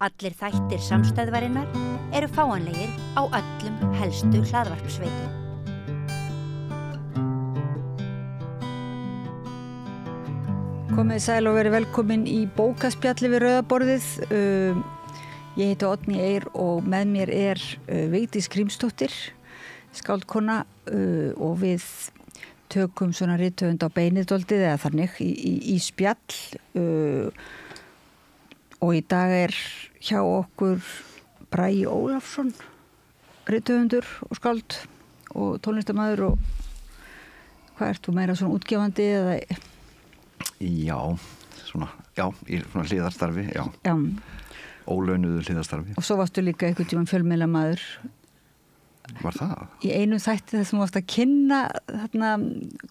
Allir þættir samstæðvarinnar eru fáanlegir á öllum helstu hlaðvarpsveitum. Komið sæl og verið velkomin í bókaspjalli við Rauðaborðið. Ég heiti Oddný Eir og með mér er Vigdís Grímsdóttir, skáldkona, og við tökum svona rithöfund á beinið dálítið eða þannig í spjall. Og í dag er hjá okkur Bragi Ólafsson, rithöfundur og skáld og tónlistarmaður, og hvað ert þú meira svona útgefandi eða? Já, í svona hliðarstarfi, já. Ólaunuðu hliðarstarfi. Og svo varstu líka einhvern tímann fjölmiðlamaður. Var það? Í einum þætti þess að þú varst að kynna, þarna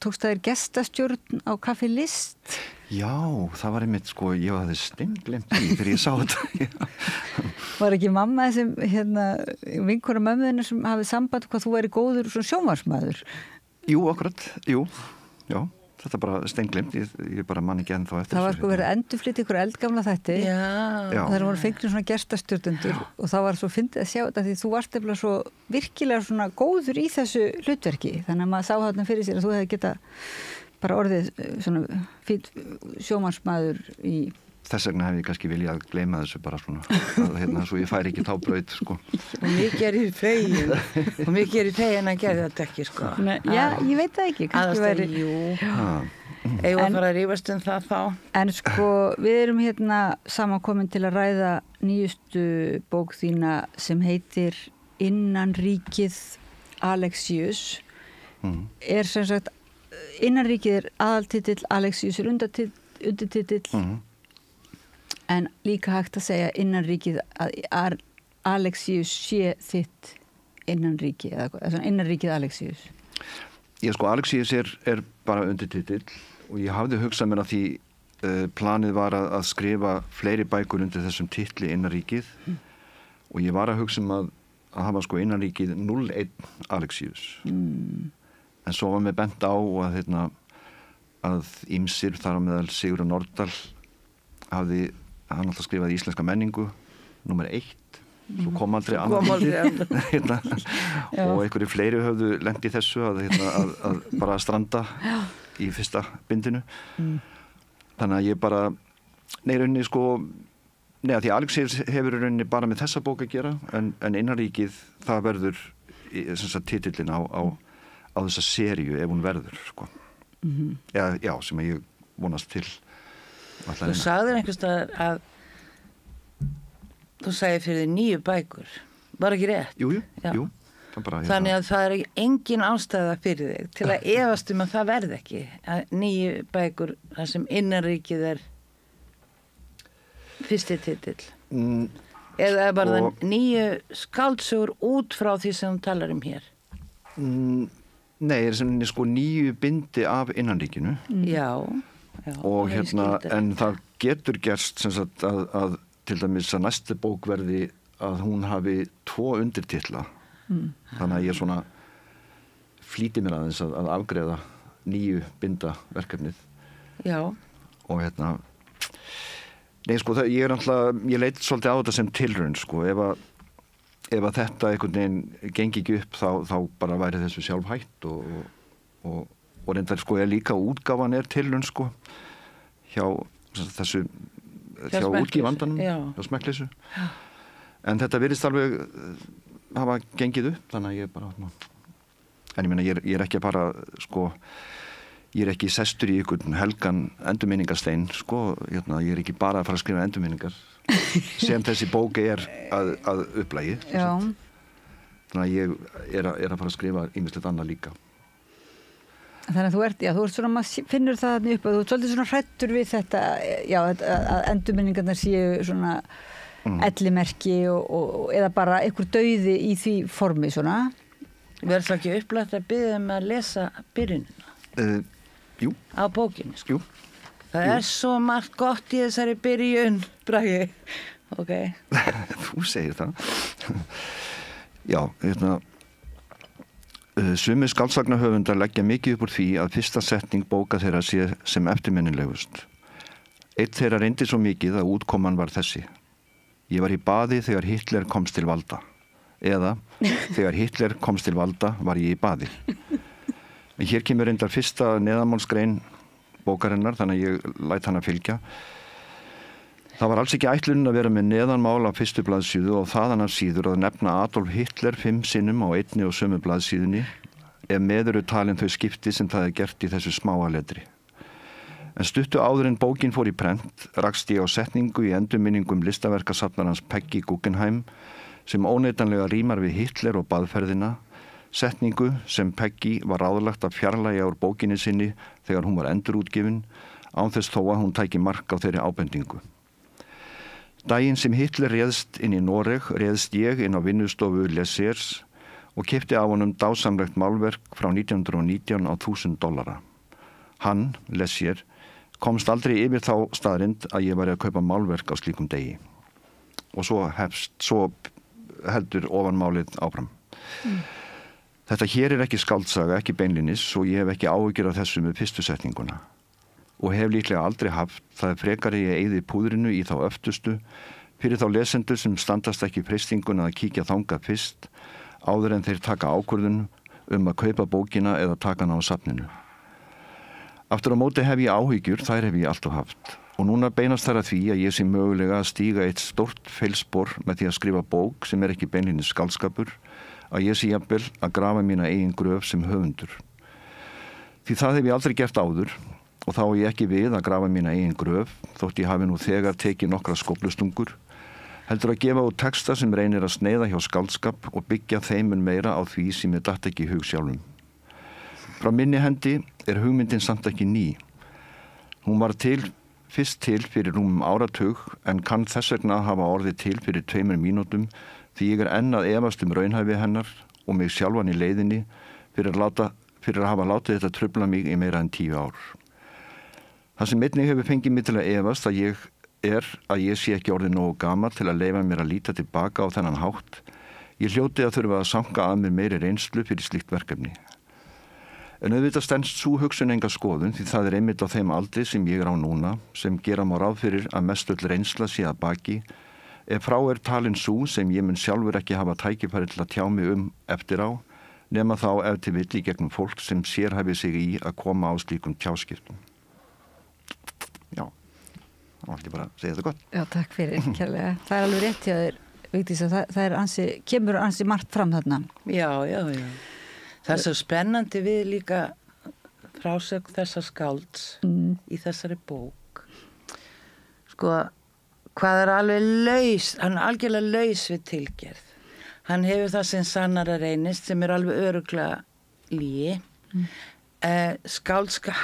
tókst þér gestastjórn á Kaffi List. Já, það var einmitt, ég hafði steinglemt í þegar ég sá þetta. Var ekki mamma þessi, vinkona mömmuðinu sem hafði samband hvað þú væri góður svona sjónvarpsmaður? Jú, akkurat, já. Þetta bara steinglemt, ég bara man ekki ennþá eftir. Það var verið að endurflytja ykkur eldgamla þætti. Já. Það voru fengnir svona gestastjórnendur og það var svo fyndið að sjá þetta því þú varst eftir svo virkilega svona góður í þessu hlutverki. Þannig að maður sá þarna fyrir sér að þú hefði getað bara orðið svona fínn sjónvarpsmaður í... Þess vegna hef ég kannski viljað gleyma þessu bara svona, svo ég færi ekki þá braut, Og mikið er í fegin, að gera þetta ekki, Já, ég veit það ekki, kannski væri... Eigum að fara að rífast það þá. En við erum samankomin til að ræða nýjustu bók þína sem heitir Innanríkið Alexíus. Er sem sagt, Innanríkið er aðaltitill, Alexíus er undirtitill. En líka hægt að segja innanríkið að Alexíus sé þitt innanríki, eða innanríkið Alexíus. Alexíus er bara undirtitill og ég hafði hugsað mér að því planið var að skrifa fleiri bækur undir þessum titli innanríkið og ég var að hugsa að hafa innanríkið 01 Alexíus. En svo var mér bent á að ýmsir þar á meðal Sigurður Nordal hann alltaf skrifaði íslenska menningu númer 1, svo kom aldrei annar og einhverju fleiri höfðu lent í þessu að bara stranda í fyrsta bindinu. Þannig að ég bara að því Alexíus hefur í rauninni bara með þessa bók að gera en Innanríkið það verður titillinn á þessa seríu ef hún verður Já, sem ég vonast til. Þú sagðir einhverstaðar að þú sagði fyrir 9 bækur. Var ekki rétt? Jú. Þannig að það er engin ástæða fyrir þig til að efast að það verði ekki. 9 bækur þar sem Innanríkið er fyrsti titill. Eða er bara 9 skáldsögur út frá því sem þú talar hér? Nei, er sem 9 bindi af Innanríkinu. Já, og en það getur gerst sem sagt að til dæmis að næstu bók verði að hún hafi 2 undirtitla. Þannig að ég flýti mér aðeins að afgreiða 9 binda verkefnið. Já. Og ég leit svolítið á þetta sem tilraun, ef að þetta einhvern veginn gengi ekki upp þá bara væri þessu sjálf hætt og reyndar líka útgáfan er tilraun hjá þessu hjá útgífandanum, hjá Smekkleysu. En þetta virðist alveg hafa gengið upp, þannig að ég bara en ég meina, ég er ekki að bara ég er ekki sestur í einhvern helgan endurminningastein, ég er ekki bara að fara að skrifa endurminningar sem þessi bók er að upplagi. Þannig að ég er að fara að skrifa ýmislegt annað líka. Þannig að þú ert svona, maður finnur það upp að þú ert svolítið svona hrættur við þetta, að endurminningarnar séu svona ellimerki eða bara einhver dauði í því formi svona. Verður það ekki upplætt að biðja að lesa byrjunina? Jú. Á bókinni, Jú. Það er svo margt gott í þessari byrjun, Bragi. Ok. Þú segir það. Já, sumir skáldsagna leggja mikið upp úr því að fyrsta setning bóka þeirra sé sem eftirminnilegust. Eitt þeirra reyndi svo mikið að útkoman var þessi. Ég var í baði þegar Hitler komst til valda. Eða, þegar Hitler komst til valda var ég í baði. En hér kemur reyndar fyrsta neðanmálsgrein bókarinnar, þannig að ég læt hana fylgja. Það var alls ekki ætlunin að vera með neðanmál á fyrstu blaðsíðu og þaðan af síður að nefna Adolf Hitler 5 sinnum á einni og sömu blaðsíðunni ef með eru talin þau skipti sem það er gert í þessu smáa letri. En stuttu áður en bókin fór í prent rakst ég á setningu í endurminningum listaverkasafnarans Peggy Guggenheim sem óneitanlega rímar við Hitler og baðferðina, setningu sem Peggy var ráðlagt að fjarlægja úr bókinni sinni þegar hún var endurútgefin, án þess þó að hún tæki mark á þeirri ábendingu. Daginn sem Hitler réðst inn í Noreg réðst ég inn á vinnustofu Lessers og keypti af honum dásamlegt málverk frá 1919 á $1.000. Hann, Lessier, komst aldrei yfir þá staðrind að ég væri að kaupa málverk á slíkum degi. Og svo heldur ofanmálið áfram. Þetta hér er ekki skáldsaga, ekki beinlinis og ég hef ekki áhyggjur af þessu með fyrstu setninguna. Og hef líklega aldrei haft, það frekari ég eyði púðrinu í þá öftustu fyrir þá lesendur sem standast ekki freistinguna að kíkja þangað fyrst áður en þeir taka ákvörðun að kaupa bókina eða taka hana á safninu. Aftur á móti hef ég áhyggjur, þær hef ég alltaf haft og núna beinast þær að því að ég sé mögulega að stíga eitt stórt feilspor með því að skrifa bók sem er ekki beinlinnis skáldskapur, að ég sé jafnvel að grafa mína eigin gröf sem höfundur. Því það hef ég aldrei gert áður og þá ég ekki við að grafa mína eigin gröf þótt ég hafi nú þegar tekið nokkra skóflustungur, heldur að gefa út texta sem reynir að sneiða hjá skáldskap og byggja þeimun meira á því sem ég datt ekki í hug sjálfum. Frá minni hendi er hugmyndin samt ekki ný. Hún var fyrst til fyrir rúmum áratug en kann þess vegna hafa orðið til fyrir 2 mínútum því ég er enn að efast raunhæfi hennar og mig sjálfan í leiðinni fyrir að hafa látið þetta trufla mig í meira en 10 ár. Það sem einnig hefur fengið mig til að efast að ég sé ekki orðið nógu gamall til að leyfa mér að líta tilbaka á þennan hátt. Ég hljóti að þurfa að sanka að mér meiri reynslu fyrir slíkt verkefni. En auðvitað stenst sú hugsun enga skoðun því það er einmitt á þeim aldri sem ég er á núna sem gera má ráð fyrir að mestöll reynsla sé að baki ef frá er talin sú sem ég mun sjálfur ekki hafa tækifæri til að tjá mig eftir á nema þá ef til vill í gegnum fólk sem sérhæfi sig í að koma á slíkum tjáskiptum. Já, þá ætti ég bara að segja þetta gott. Já, takk fyrir, kærlega. Það er alveg rétt hjá þér, Vigdís, að það er kemur ansi margt fram þarna. Já. Það er svo spennandi við líka frásögn þessar skálds í þessari bók. Sko, hvað er alveg hann er algjörlega laus við tilgerð. Hann hefur það sem sannara reynist sem er alveg örugglega lygi.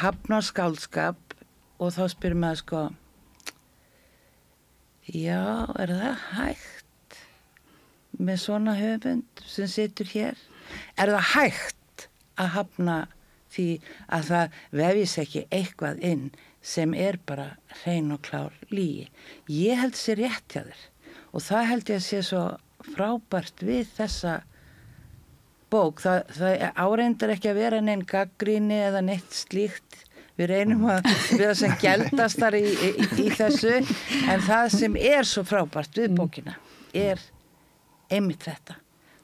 Hafnar skáldskap og þá spyrir maður sko, já, er það hægt með svona höfund sem situr hér? Er það hægt að hafna því að það vefjis ekki eitthvað inn sem er bara hrein og klár lygi? Ég held sér rétt hjá þér og það held ég að sé svo frábært við þessa bók. Það áreindar ekki að vera neinn gagnrýni eða neitt slíkt. Við reynum að vera sem geldastar í þessu en það sem er svo frábært við bókina er einmitt þetta.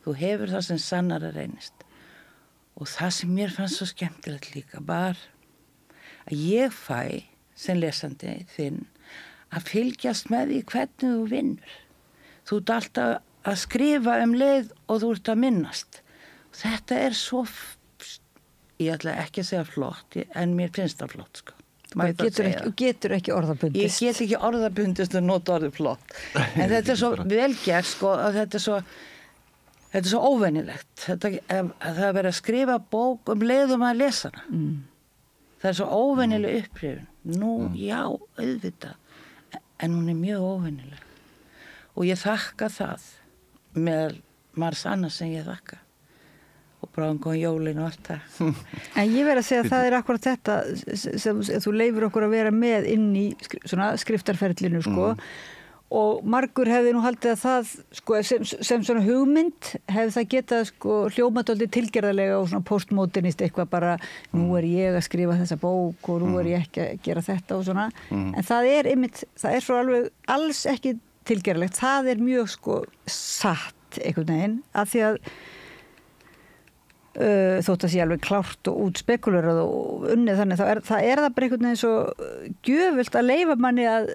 Þú hefur það sem sannara reynist. Og það sem mér fannst svo skemmtilegt líka var að ég fæ sem lesandi þinn að fylgjast með því hvernig þú vinnur. Þú ert alltaf að skrifa leið og þú ert að minnast. Þetta er svo, ég ætla ekki að segja flott, en mér finnst það flott sko. Getur ekki orðabundist. Ég get ekki orðabundist að nota orðið flott. En þetta er svo velgert sko að þetta er svo óvenjulegt. Það er verið að skrifa bók leið að lesa hana. Það er svo óvenjuleg upprifun. Nú, já, auðvitað. En hún er mjög óvenjuleg. Og ég þakka það með margs annars sem ég þakka. Og bráðum kom jólin og allt það. En ég verð að segja að það er akkurat þetta sem þú leifir okkur að vera með inn í svona skriftarferlinu sko. Og margur hefði nú haldið að það sko, sem svona hugmynd hefði það getað sko, hljómadóldi tilgerðarlega og svona postmodernist eitthvað bara nú er ég að skrifa þessa bók og nú er ég ekki að gera þetta og svona. En það er svo alveg alls ekki tilgerlegt, það mjög sko satt einhvern veginn, af því að þótt að sé alveg klárt og út spekulurað og unnið þannig, það bara einhvern veginn svo gjöfult að leyfa manni að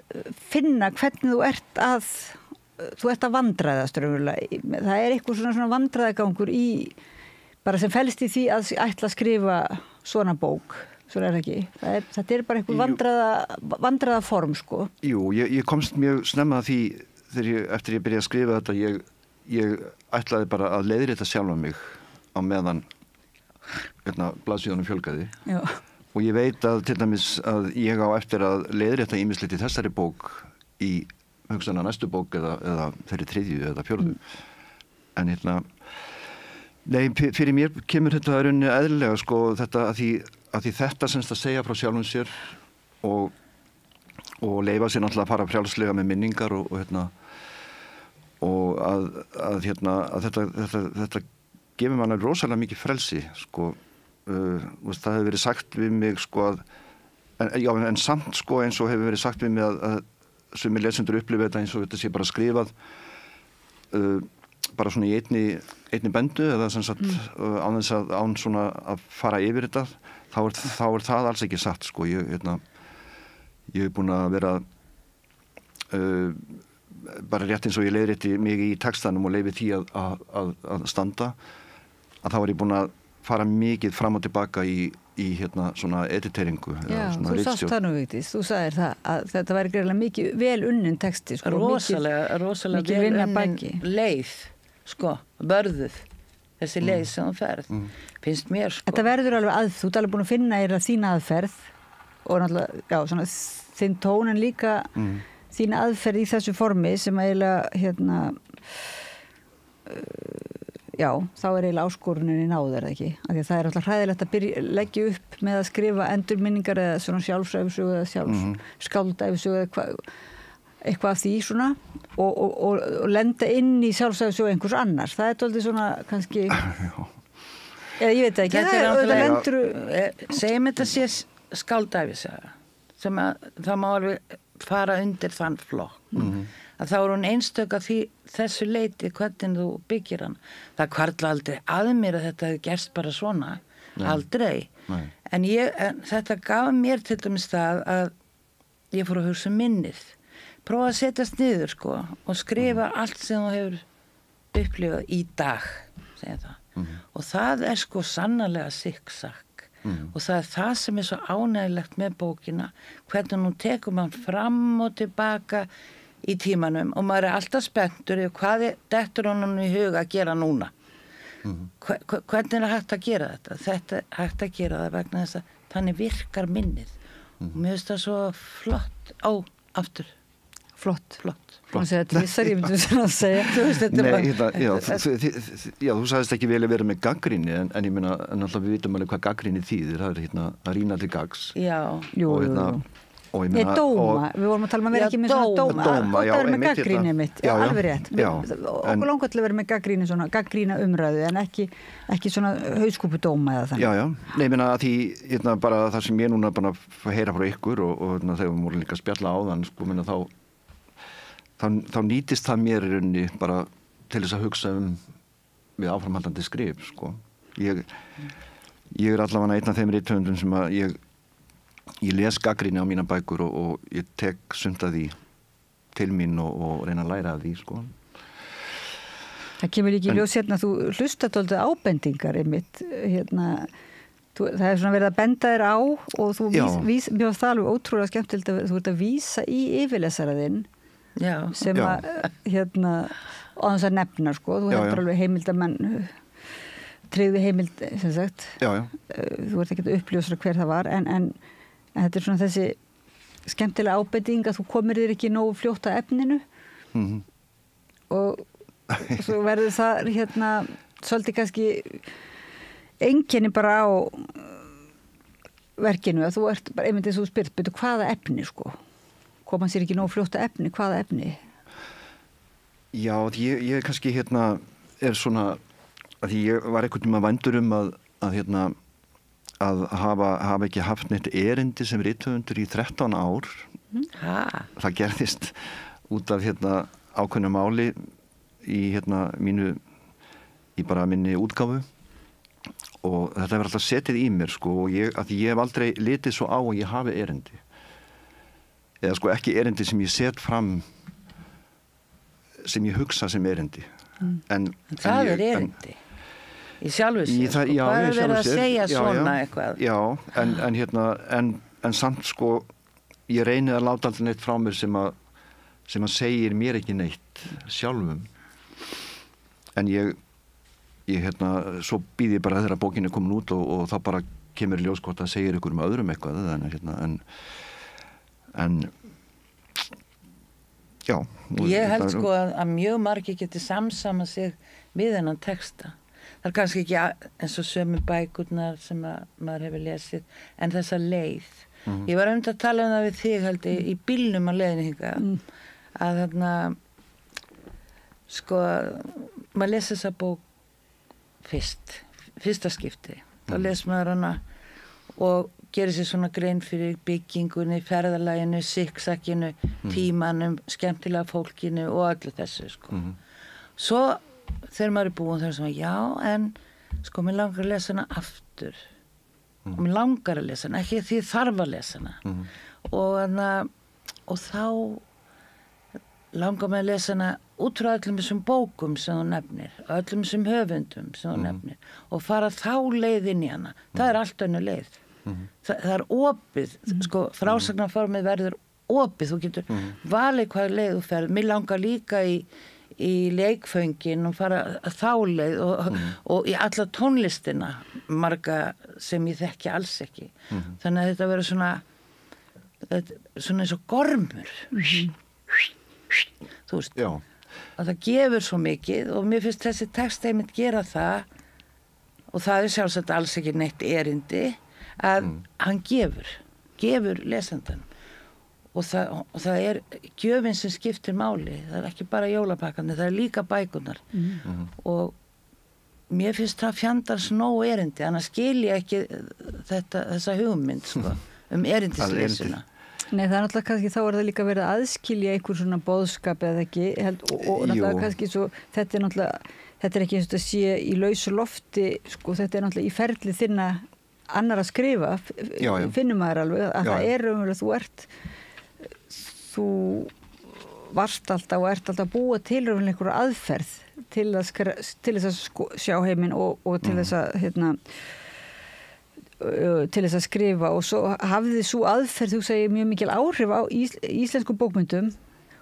finna hvernig þú ert að vandræðast raunverulega. Það eitthvað svona vandræðagangur í, bara sem felst í því að ætla að skrifa svona bók, svona ekki. Þetta bara eitthvað vandræða form, sko. Jú, ég komst mjög snemma að því eftir ég byrjaði að skrifa þetta, ég ætlaði bara að leiðrétta sjálfa mig á meðan blaðsíðunum fjölgaði. Já. Og ég veit að til dæmis að ég á eftir að leiðrétta ýmislegt í þessari bók í hugsanlega næstu bók eða þeirri 3. eða 4. En nei, fyrir mér kemur þetta rauninni eðlilega, sko, þetta að því þetta semst að segja frá sjálfum sér og leyfa sér náttúrulega að fara frjálslega með minningar og að þetta gefur mann rosalega mikið frelsi, sko. Það hefur verið sagt við mig, sko, en samt, sko, eins og hefur verið sagt við mig að sumir lesendur upplifa þetta eins og þetta sé bara skrifað bara svona í einni bendu eða sem sagt án svona að fara yfir þetta, þá það alls ekki satt, sko. Ég hef búin að vera bara rétt eins og ég leiðrétti mig í textanum og leyfi því að standa, að þá ég búin að fara mikið fram og tilbaka í svona editeringu. Já, þú sást það nú, Vigdís, þú sagðir það að þetta væri greiðlega mikið vel unnin texti, sko. Rosalega vel unnin leið, sko, börðuð, þessi leið sem þú ferð, finnst mér, sko. Þetta verður alveg þú ert alveg búin að finna þína aðferð og náttúrulega, já, svona þinn tón en líka þína aðferð í þessu formi sem eiginlega, já, þá eiginlega áskorunin í náður, ekki? Af því að það alltaf hræðilegt að leggja upp með að skrifa endurminningar eða svona sjálfsæfisögu eða skáldæfisögu eða eitthvað af því svona og lenda inn í sjálfsæfisögu einhvers annars. Það dálítið svona kannski, eða ég veit ekki, segjum þetta sé skáldæfisöga sem að það má alveg fara undir þann flokk. Að þá hún einstök að þessu leiti hvernig þú byggir hann. Það hvarfla aldrei að mér að þetta hefði gerst bara svona. Nei. Aldrei. Nei. En þetta gaf mér til dæmis það að ég fór að hugsa minnið. Prófa að setjast niður, sko, og skrifa allt sem þú hefur upplifað í dag, segja það. Og það sko sannarlega sikksakk. Og það sem svo ánægilegt með bókina, hvernig hún tekur mann fram og tilbaka í tímanum og maður alltaf spenntur yfir hvað dettur honum í huga að gera núna. Hvernig hægt að gera þetta? Þetta hægt að gera það vegna þess að þannig virkar minnið. Og mér finnst það svo flott aftur. Flott. Þú sagðist ekki vel að vera með gagnrýni en ég meina, alltaf við vitum alveg hvað gagnrýni þýðir, það að rýna til gagns. Já, jú. Dóma, við vorum að tala um að vera ekki með svona dóma að vera með gagnrýni mitt, alveg rétt okkur langar til að vera með gagnrýni svona gagnrýna umræðu en ekki svona hauskúpu dóma eða þannig. Já, nei, ég meina að því bara það sem ég núna bara heyra frá ykkur og þegar við vorum líka að spjalla á þann, sko, minna þá nýtist það mér í rauninni bara til þess að hugsa við áframhaldandi skrif, sko. Ég allavega einn af þeim rithöfundum sem að ég les gagnrýni á mína bækur og ég tek sumt af því til mín og reyna að læra af því, sko. Það kemur ekki í ljós að þú hlustar dálítið ábendingar einmitt, það svona verið að benda þér á og þú mér var það alveg ótrúlega skemmtilegt að þú ert að vísa í yfirlesaraðinn sem að á þess að nefna, sko, þú hefur alveg heimildamenn tryggði heimild, sem sagt. Þú ert ekki að uppljósra hver það var en þetta svona þessi skemmtilega ábending að þú komir þér ekki nógu fljótt að efninu og svo verður það svolítið kannski einkenni bara á verkinu að þú ert bara einmitt eins og þú spyrt betur hvaða efni, sko, koma sér ekki nógu fljótt að efni, hvaða efni? Já, ég kannski er svona að ég var einhvern tíma vændur að hafa ekki haft neitt erindi sem rithöfundur í 13 ár. Það gerðist út af ákveðnu máli í í bara minni útgáfu og þetta hefur alltaf setið í mér sko og ég hef aldrei litið svo á að ég hafi erindi eða sko ekki erindi sem ég set fram sem ég hugsa sem erindi en það er erindi í sjálfu sér sko, hvað er verið að segja svona eitthvað en samt sko ég reyni að láta alltaf neitt frá mér sem að segir mér ekki neitt sjálfum en ég svo býð ég bara þegar bókin er komin út og það bara kemur í ljós hvort það segir ykkur öðrum eitthvað en já ég held sko að mjög margir geti samsama sig við þennan texta það er kannski ekki eins og sömu bækurnar sem maður hefur lesið en þessa leið ég var að tala um það við þig held í bílnum á leiðinni hingað að þarna sko maður les þessa bók fyrsta skipti þá les maður hana og gerir sér svona grein fyrir byggingunni, ferðalaginu, siksakinu tímanum, skemmtilega fólkinu og öllu þessu sko svo þegar maður er búin þar sem já en sko mér langar að lesa hana aftur og mér langar að lesa hana ekki því ég þarf að lesa hana og þá langar mig að lesa hana út frá öllum þessum bókum sem þú nefnir öllum þessum höfundum sem þú nefnir og fara þá leið inn í hana það er allt önnur leið það er opið sko frásagnarformið verður opið þú getur valið hvað leið þú ferð mér langar líka í leikföngin og fara þá leið og í alla tónlistina marga sem ég þekki alls ekki þannig að þetta verður svona eins og gormur þú veist að það gefur svo mikið og mér finnst þessi text einmitt gera það og það er sjálfsagt alls ekki neitt erindi að hann gefur lesandanum og það er gjöfin sem skiptir máli það er ekki bara jólapakkarnir, það er líka bækurnar og mér finnst það fjandans nóg erindi annars skil ég ekki þessa hugmynd sko, erindislesuna Nei, það er náttúrulega kannski, þá er það líka verið að aðskilja einhver svona boðskap eða ekki og náttúrulega kannski svo, þetta er ekki eins og þetta sé í lausu lofti, sko, þetta er náttúrulega í ferli þinna annar að skrifa, finnum maður alveg að það er raunverulega, þú varst alltaf og ert alltaf að búa til raunverulega einhverja aðferð til þess að sjá heiminn og til þess að, til þess að skrifa og svo hafði svo aðferð þú segir mjög mikil áhrif á íslensku bókmyndum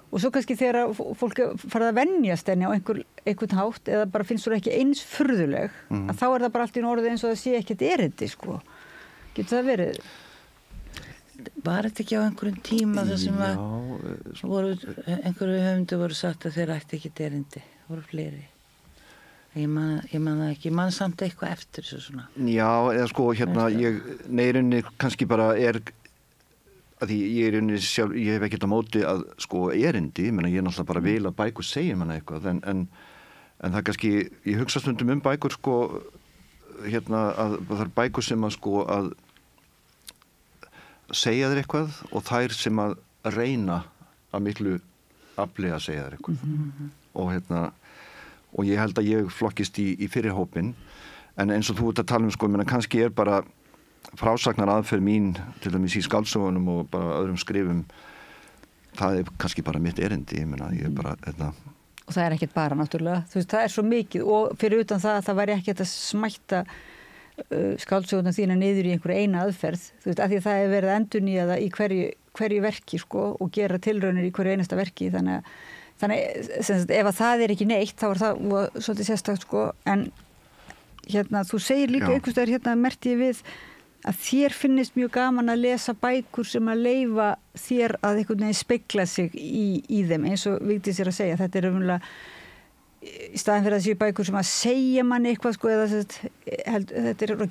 og svo kannski þegar fólk farið að venjast henni á einhvern hátt eða bara finnst þú ekki eins furðuleg að þá er það bara allt í orðið eins og það sé ekkert erindi sko. Getur það verið? Var þetta ekki á einhverjum tíma þar sem einhverju höfundu voru sagt að þeir ætti ekki erindi, voru fleiri ég man það ekki, ég man samt eitthvað eftir þessu svona. Já, eða sko neyrinni kannski bara er að ég hef ekkert á móti að sko erindi, ég er náttúrulega bara vil að bækur segja manna eitthvað en það kannski, ég hugsa stundum bækur sko að það er bækur sem að sko að segja þér eitthvað og þær sem að reyna að miklu afli að segja þér eitthvað og ég held að ég flokkist í fyrirhópin en eins og þú ert að tala sko, kannski er bara frásagnar aðferð mín til dæmis í skáldsögunum og bara öðrum skrifum það er kannski bara mitt erindi ég bara, og það er ekkert bara náttúrulega þú veist, það er svo mikið og fyrir utan það að það væri ekkert að smætta skáldsöguna þína niður í einhverju eina aðferð þú veist, af því að það er verið að endurnýja það í hverju verki sko og gera tilraunir í hverju einasta verki þannig ef að það er ekki neitt þá er það svolítið sérstakt sko en þú segir líka einhvers staðar merkti ég við að þér finnist mjög gaman að lesa bækur sem að leyfa þér að einhvern veginn spegla sig í þeim eins og Vigdís er að segja þetta er umlega í staðin fyrir að séu bækur sem að segja manni eitthvað sko eða þetta er að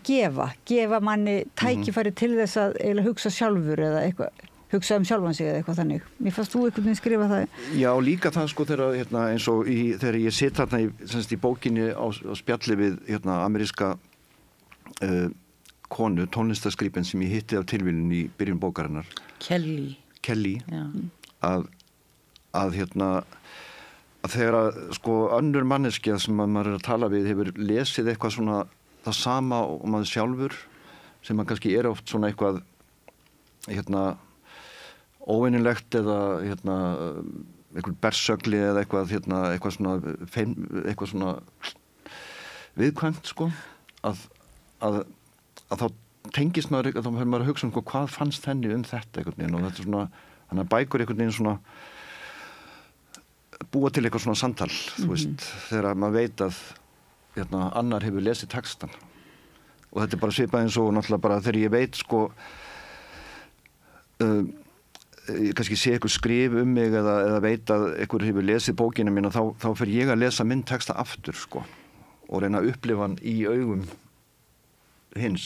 gefa manni tækifæri til þess að eiginlega hugsa sjálfur eða eitthvað hugsa sjálfan sig eða eitthvað þannig. Mér fannst þú einhvern veginn skrifa það. Já, líka það sko þegar eins og þegar ég sitt þarna í bókinni á spjalli við ameríska konu, tónlistarskripen sem ég hitti af tilvílun í byrjun bókarinnar. Kelly. að að þegar að sko önnur manneskja sem að maður að tala við hefur lesið eitthvað svona það sama og maður sjálfur sem að kannski oft svona eitthvað óvinnilegt eða eitthvað bersögli eða eitthvað svona viðkvæmt sko að þá tengist maður þá höfum maður að hugsa hvað fannst henni þetta einhvern veginn og þetta svona þannig að bækur einhvern veginn svona búa til eitthvað svona samtal þú veist þegar maður veit að annar hefur lesið textan og þetta bara svipað eins og náttúrulega bara þegar ég veit sko kannski sé eitthvað skrif mig eða veit að einhver hefur lesið bókina mína þá fer ég að lesa minn texta aftur sko og reyna að upplifa hann í augum hins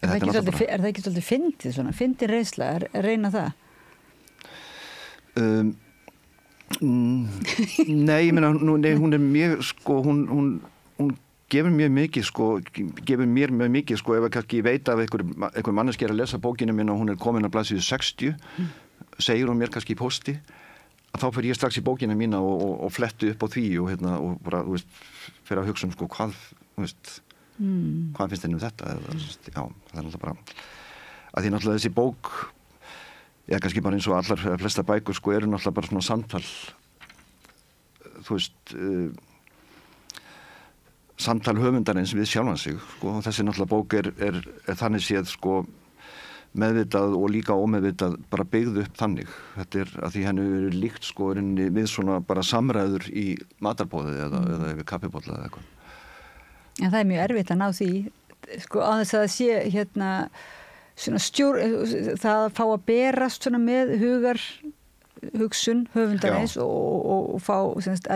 Er það ekki svolítið fyndið svona, fyndin reynsla að reyna það? Nei, ég meina hún mjög sko, hún gefur mér mikið sko, gefur mér mjög mikið sko ef ég veit að einhver manneski að lesa bókina mín og hún komin að blaðsíðu 60 segir hún mér kannski í pósti að þá fer ég strax í bókina mína og flettu upp á því og bara, þú veist, fer að hugsa sko hvað, þú veist hvað finnst henni þetta já, það alltaf bara að því náttúrulega þessi bók kannski bara eins og allar flesta bækur sko eru náttúrulega bara svona samtal þú veist samtal höfundarins við sjálfan sig sko, og þessi náttúrulega bók er þannig séð sko meðvitað og líka ómeðvitað bara byggð upp þannig þetta að því henni er líkt sko við svona bara samræður í matarbóði eða yfir kaffibólla eða eitthvað En það er mjög erfitt að ná því sko á þess að það sé svona það að fá að berast svona með hugsun höfundarins og fá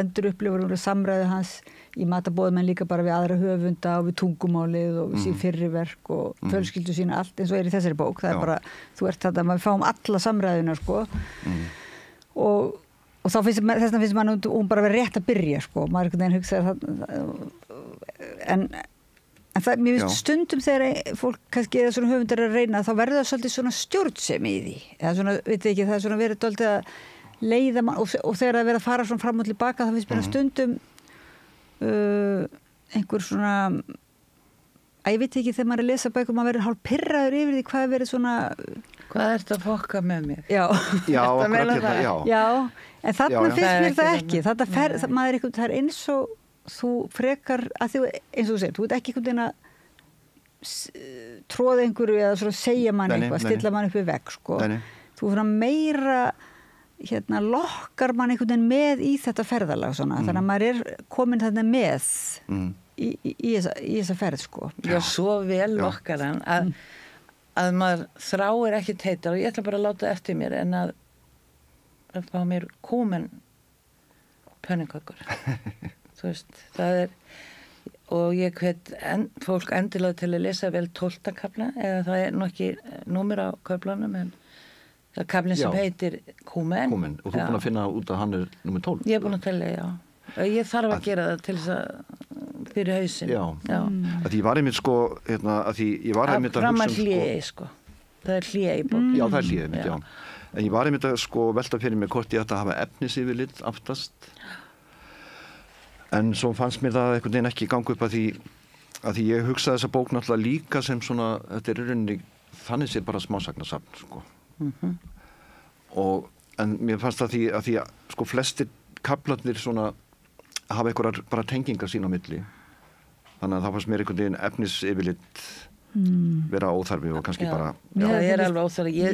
endur upplifur samræðu hans í matabóðum en líka bara við aðra höfunda og við tungumálið og við sín fyrri verk og fjölskyldu sína allt eins og í þessari bók það er bara, þú ert þetta að maður fáum alla samræðuna sko og þá finnst mann hún bara verið rétt að byrja sko maður einhvern veginn hugsa en það, mér finnst stundum þegar fólk kannski eða svona höfundar að reyna þá verður það svolítið svona stjórnsemi í því eða svona, veit ekki, það er svona verið dálítið að leiða mann og þegar það verið að fara svona fram og tilbaka þá finnst mér stundum einhver svona ég veit ekki þegar maður er að lesa bækur maður verður hálf pirraður yfir því hvað verið svona hvað ertu að fokka með mér? Já, en þarna finnst mér það ekki það er eins og þú frekar að því eins og þú segir, þú ert ekki einhvern veginn að tróða einhverju eða svona segja mann eitthvað, stilla mann upp við vegg sko. Þú fyrir að meira lokkar mann einhvern veginn með í þetta ferðalag svona, þannig að maður er komin þarna með í þessa ferð sko. Já, svo vel lokkar hann að maður þráir ekki heitar og ég ætla bara að láta eftir mér en að fá mér kúmen pönnukökur þú veist, það er og ég hvet fólk endilega til að lesa vel 12. kafla eða það er nú ekki númer á köflanum en það er kaflin sem heitir Kúmen og þú er búin að finna út að hann er númer 12 Ég er búin að tella, já ég þarf að gera það til þess að fyrir hausinn Já. Að því ég var einmitt sko að því ég var einmitt að hugsa hléi sko það er hléi í bók Já, það er hléi einmitt, já en ég var einmitt að sko velta fyrir mig hvort ég ætti að hafa efnisyfirlit aftast en svo fannst mér það einhvern veginn ekki ganga upp að því ég hugsaði þessa bók náttúrulega líka sem svona, þetta er í rauninni þannig séð bara smásagnasafn sko. En mér fannst það að því sko flestir kaflarnir svona hafa einhverjar bara tengingar sín á milli þannig að það fannst mér einhvern veginn efnisyfirlit vera óþarfi og kannski bara það er alveg óþarfi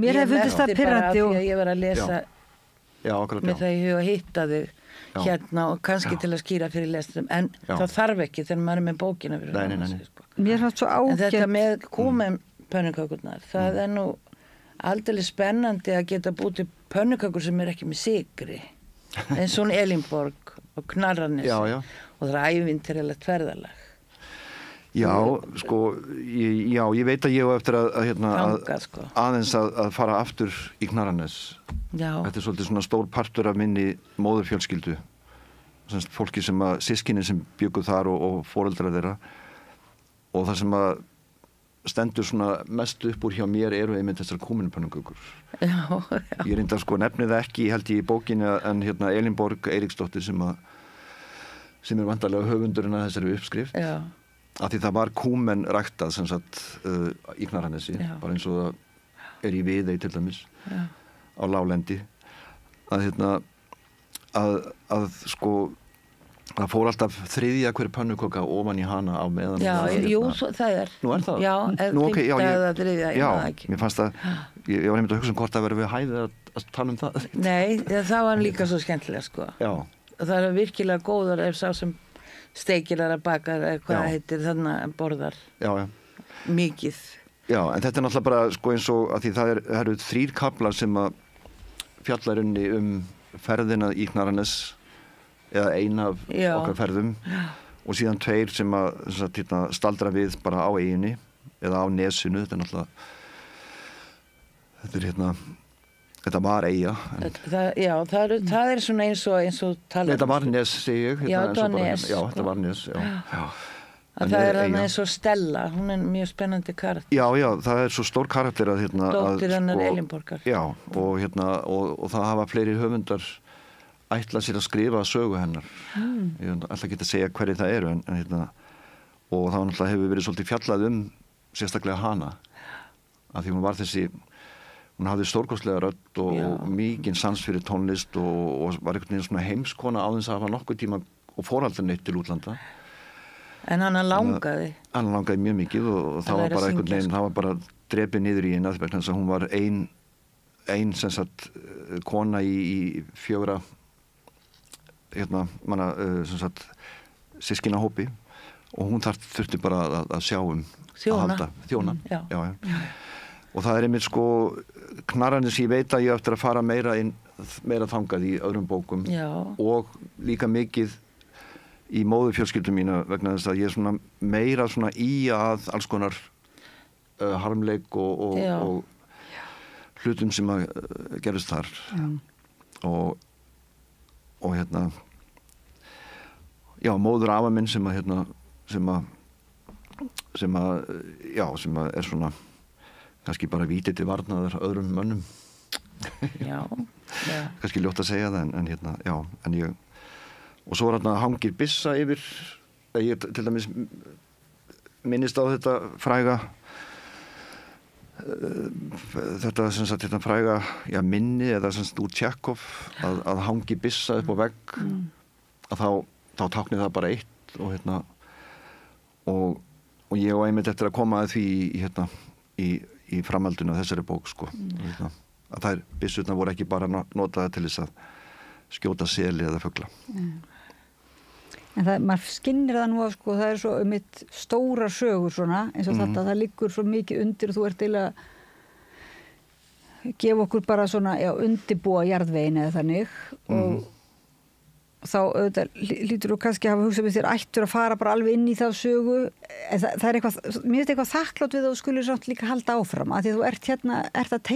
mér hefur fundist það pirrandi og ég var að lesa með það ég hefur hittað þig hérna og kannski til að skýra fyrir lesturum en það þarf ekki þegar maður er með bókina fyrir sko. Mér fannst svo ágætt en þetta með kúmen pönnukökurnar það er nú aldrei spennandi að geta búið til pönnukökur sem er ekki með sykri eins og Elínborg og Knarranes og það er ævintýralegt ferðalag Já, sko ég veit að ég á eftir aðeins að fara aftur í Knarranes þetta er svolítið svona stór partur af minni móðurfjölskyldu fólki sem að systkini sem bjuggu þar og foreldrar þeirra og það sem að stendur svona mest upp úr hjá mér eru einmitt þessar kúmenupönnukökur. Já. Ég reyndar sko nefni það ekki, held ég í bókinni, en Elín Borg Eiríksdóttir sem er vantarlega höfundurinn að þessari uppskrift. Já. Af því það var kúmen ræktað sem sagt í Knaranesi, bara eins og það er í Viðey til dæmis, á láglendi. Að sko það fór alltaf þriðja hver pönnuköka ofan í hana á meðan. Já, jú, það er. Nú er það? Já, Nú, okay, já, þriðja, já, ekki. Mér fannst það, ég var einmitt að hugsa hvort það verið við hæðið að tala það. Nei, það var líka svo skemmtilega, sko. Já. Það er virkilega góður ef sá sem steikir að baka, hvað heitir, þannig að borðar. Já. Mikið. Já, en þetta er náttúrulega bara, sko, eins og að því það eru 3 kaflar sem að fjallarunni ferðina í Knarannes, eða eina af okkar ferðum og síðan 2 sem að staldra við bara á eyjunni eða á nesinu. Þetta er náttúrulega þetta var eyja. Það er svona eins og tala. Þetta var nes, segi ég. Já, þetta var nes. Já, þetta var nes, já. Það er eins og Stella, hún er mjög spennandi karakter. Já, það er svo stór karakter að dóttir hennar Elín Borgar. Já, og það hafa fleiri höfundar ætla sér að skrifa sögu hennar. Ég ætla ekki að segja hverju það eru og það náttúrulega hefur verið svolítið fjallað sérstaklega hana af því hún var hún hafði stórkostlega rödd og mikinn sans fyrir tónlist og var einhvern veginn svona heimskona á þess að hafa nokkuð tíma og fór aldrei neitt til útlanda. En hann langaði? Hann langaði mjög mikið og það var bara einhvern veginn, það var bara drepið niður í henni vegna þess að hún var ein sem sagt kona í 4 sem sagt systkinahópi og hún þurfti bara að sjá þjóna. Já. Og það er einmitt sko Knarannes, ég veit að ég eftir að fara meira þangað í öðrum bókum. Já. Og líka mikið í móðurfjölskyldum mína vegna þess að ég er svona meira svona í að alls konar harmleik og hlutum sem að gerist þar. Og móður afa minn sem er svona kannski bara vítið til varnaðar öðrum mönnum. Já. Kannski ljótt að segja það en ég og svo hangir byssa yfir ég til dæmis minnist á þetta fræga þetta fræga minni eða úr Tjekhov að hangi byssa upp á vegg að þá tákni það bara eitt og ég og einmitt eftir að koma að því í framhaldinu af þessari bók sko að þær byssurnar voru ekki bara notaðar til þess að skjóta seli eða fugla. En maður skinnir það nú að sko það er svo mitt stóra sögur svona eins og þetta, það liggur svo mikið undir og þú ert til að gefa okkur bara svona undirbúa jarðveginn eða þannig og þá auðvitað lítur þú kannski að hafa hugsað með þér ættur að fara bara alveg inn í það sögu en það er eitthvað, mér finnst eitthvað þakklátt við að þú skulir samt líka halda áfram að því að þú ert að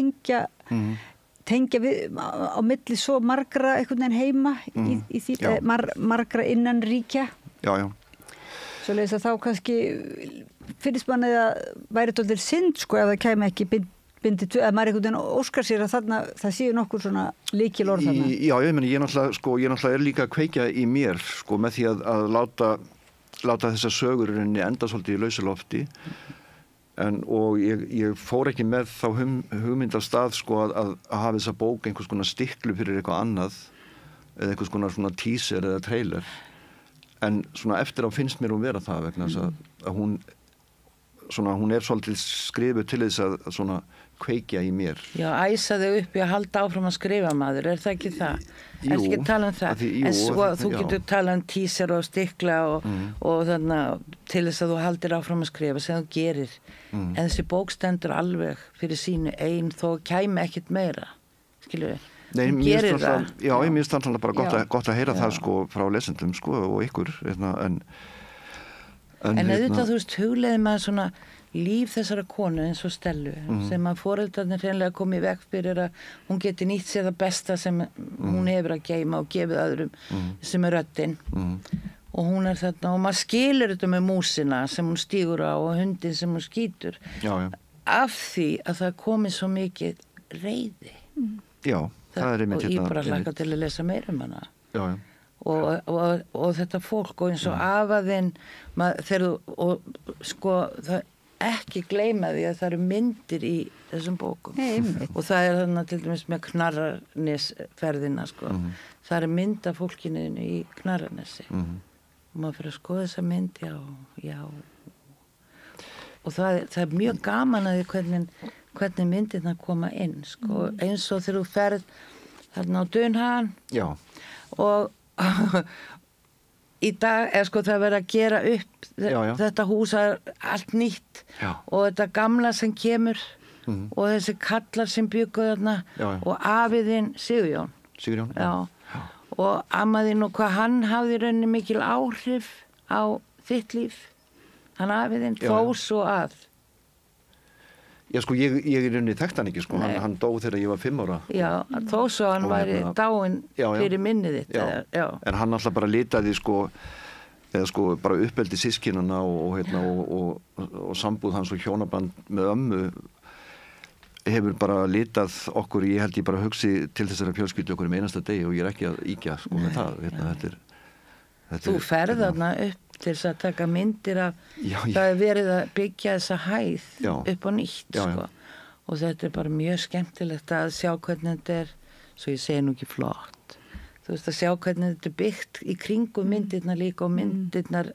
tengja við á milli svo margra einhvern veginn heima í því margra innan ríkja. Já. Svoleiðis að þá kannski finnst manni að væri dálítið synd sko ef það kæmi ekki bindið að maður einhvern veginn óskar sér að þarna það séu nokkur svona lykilorð þarna. Já, ég náttúrulega er líka að kveikja í mér sko með því að láta þessar sögur enda svolítið í lausu lofti. Og ég fór ekki með þá hugmynd af stað sko að hafa þessa bók einhvers konar stiklu fyrir eitthvað annað eða einhvers konar svona teaser eða trailer en svona eftir á finnst mér vera það vegna þess að hún er svolítið skrifuð til þess að svona kveikja í mér. Já, æsa þig upp í að halda áfram að skrifa maður, er það ekki það? Jú. Er ekki tala það? En svo þú getur talað teaser og stikla og þannig til þess að þú haldir áfram að skrifa sem þú gerir. En þessi bók stendur alveg fyrir sínu einn þó kæmi ekkert meira. Skilur við? Nei, mér finnst það bara gott að heyra það sko frá lesendum sko og ykkur en auðvitað þú veist hugleiði maður svona líf þessara konu eins og Stellu sem að foreldrarnir hreinlega komi í veg fyrir að hún geti nýtt sér það besta sem hún hefur að geyma og gefið öðrum sem er röddin og hún þarna og maður skilur þetta með músina sem hún stígur á og hundin sem hún skýtur af því að það komi svo mikið reiði Já, það er einmitt og ég bara hlakka til að lesa meira hana Já. Og þetta fólk og eins og afaðinn og sko það ekki gleyma því að það eru myndir í þessum bókum og það er þannig til dæmis með Knarrarnesferðina sko. Það er mynd af fólkinu í Knarrarnesi og maður fyrir að skoða þessa mynd já og það er mjög gaman að því hvernig myndirna koma inn sko. Eins og þegar þú ferð þarna á Dunhagan og í dag sko það verið að gera upp þetta hús er allt nýtt og þetta gamla sem kemur og þessi kallar sem byggu þarna og afiðinn Sigurjón og ammaðinn og hvað hann hafði rauninni mikil áhrif á þitt líf hann afiðinn þó svo að Já sko ég í rauninni þekkt hann ekki sko hann dó þegar ég var 5 ára Já, þó svo hann væri dáinn fyrir minnið þitt En hann alltaf bara litaði sko eða sko bara uppeldi systkinanna og sambúð hans og hjónaband með ömmu hefur bara litað okkur ég held ég bara hugsi til þessara fjölskyldu okkur einasta degi og ég er ekki að íkja sko með það þetta Þú ferð þarna upp til þess að taka myndir af það er verið að byggja þessa hæð upp á nýtt sko. Og þetta er bara mjög skemmtilegt að sjá hvernig þetta er svo ég segi nú ekki flott þú veist að sjá hvernig þetta er byggt í kringum myndirnar líka og myndirnar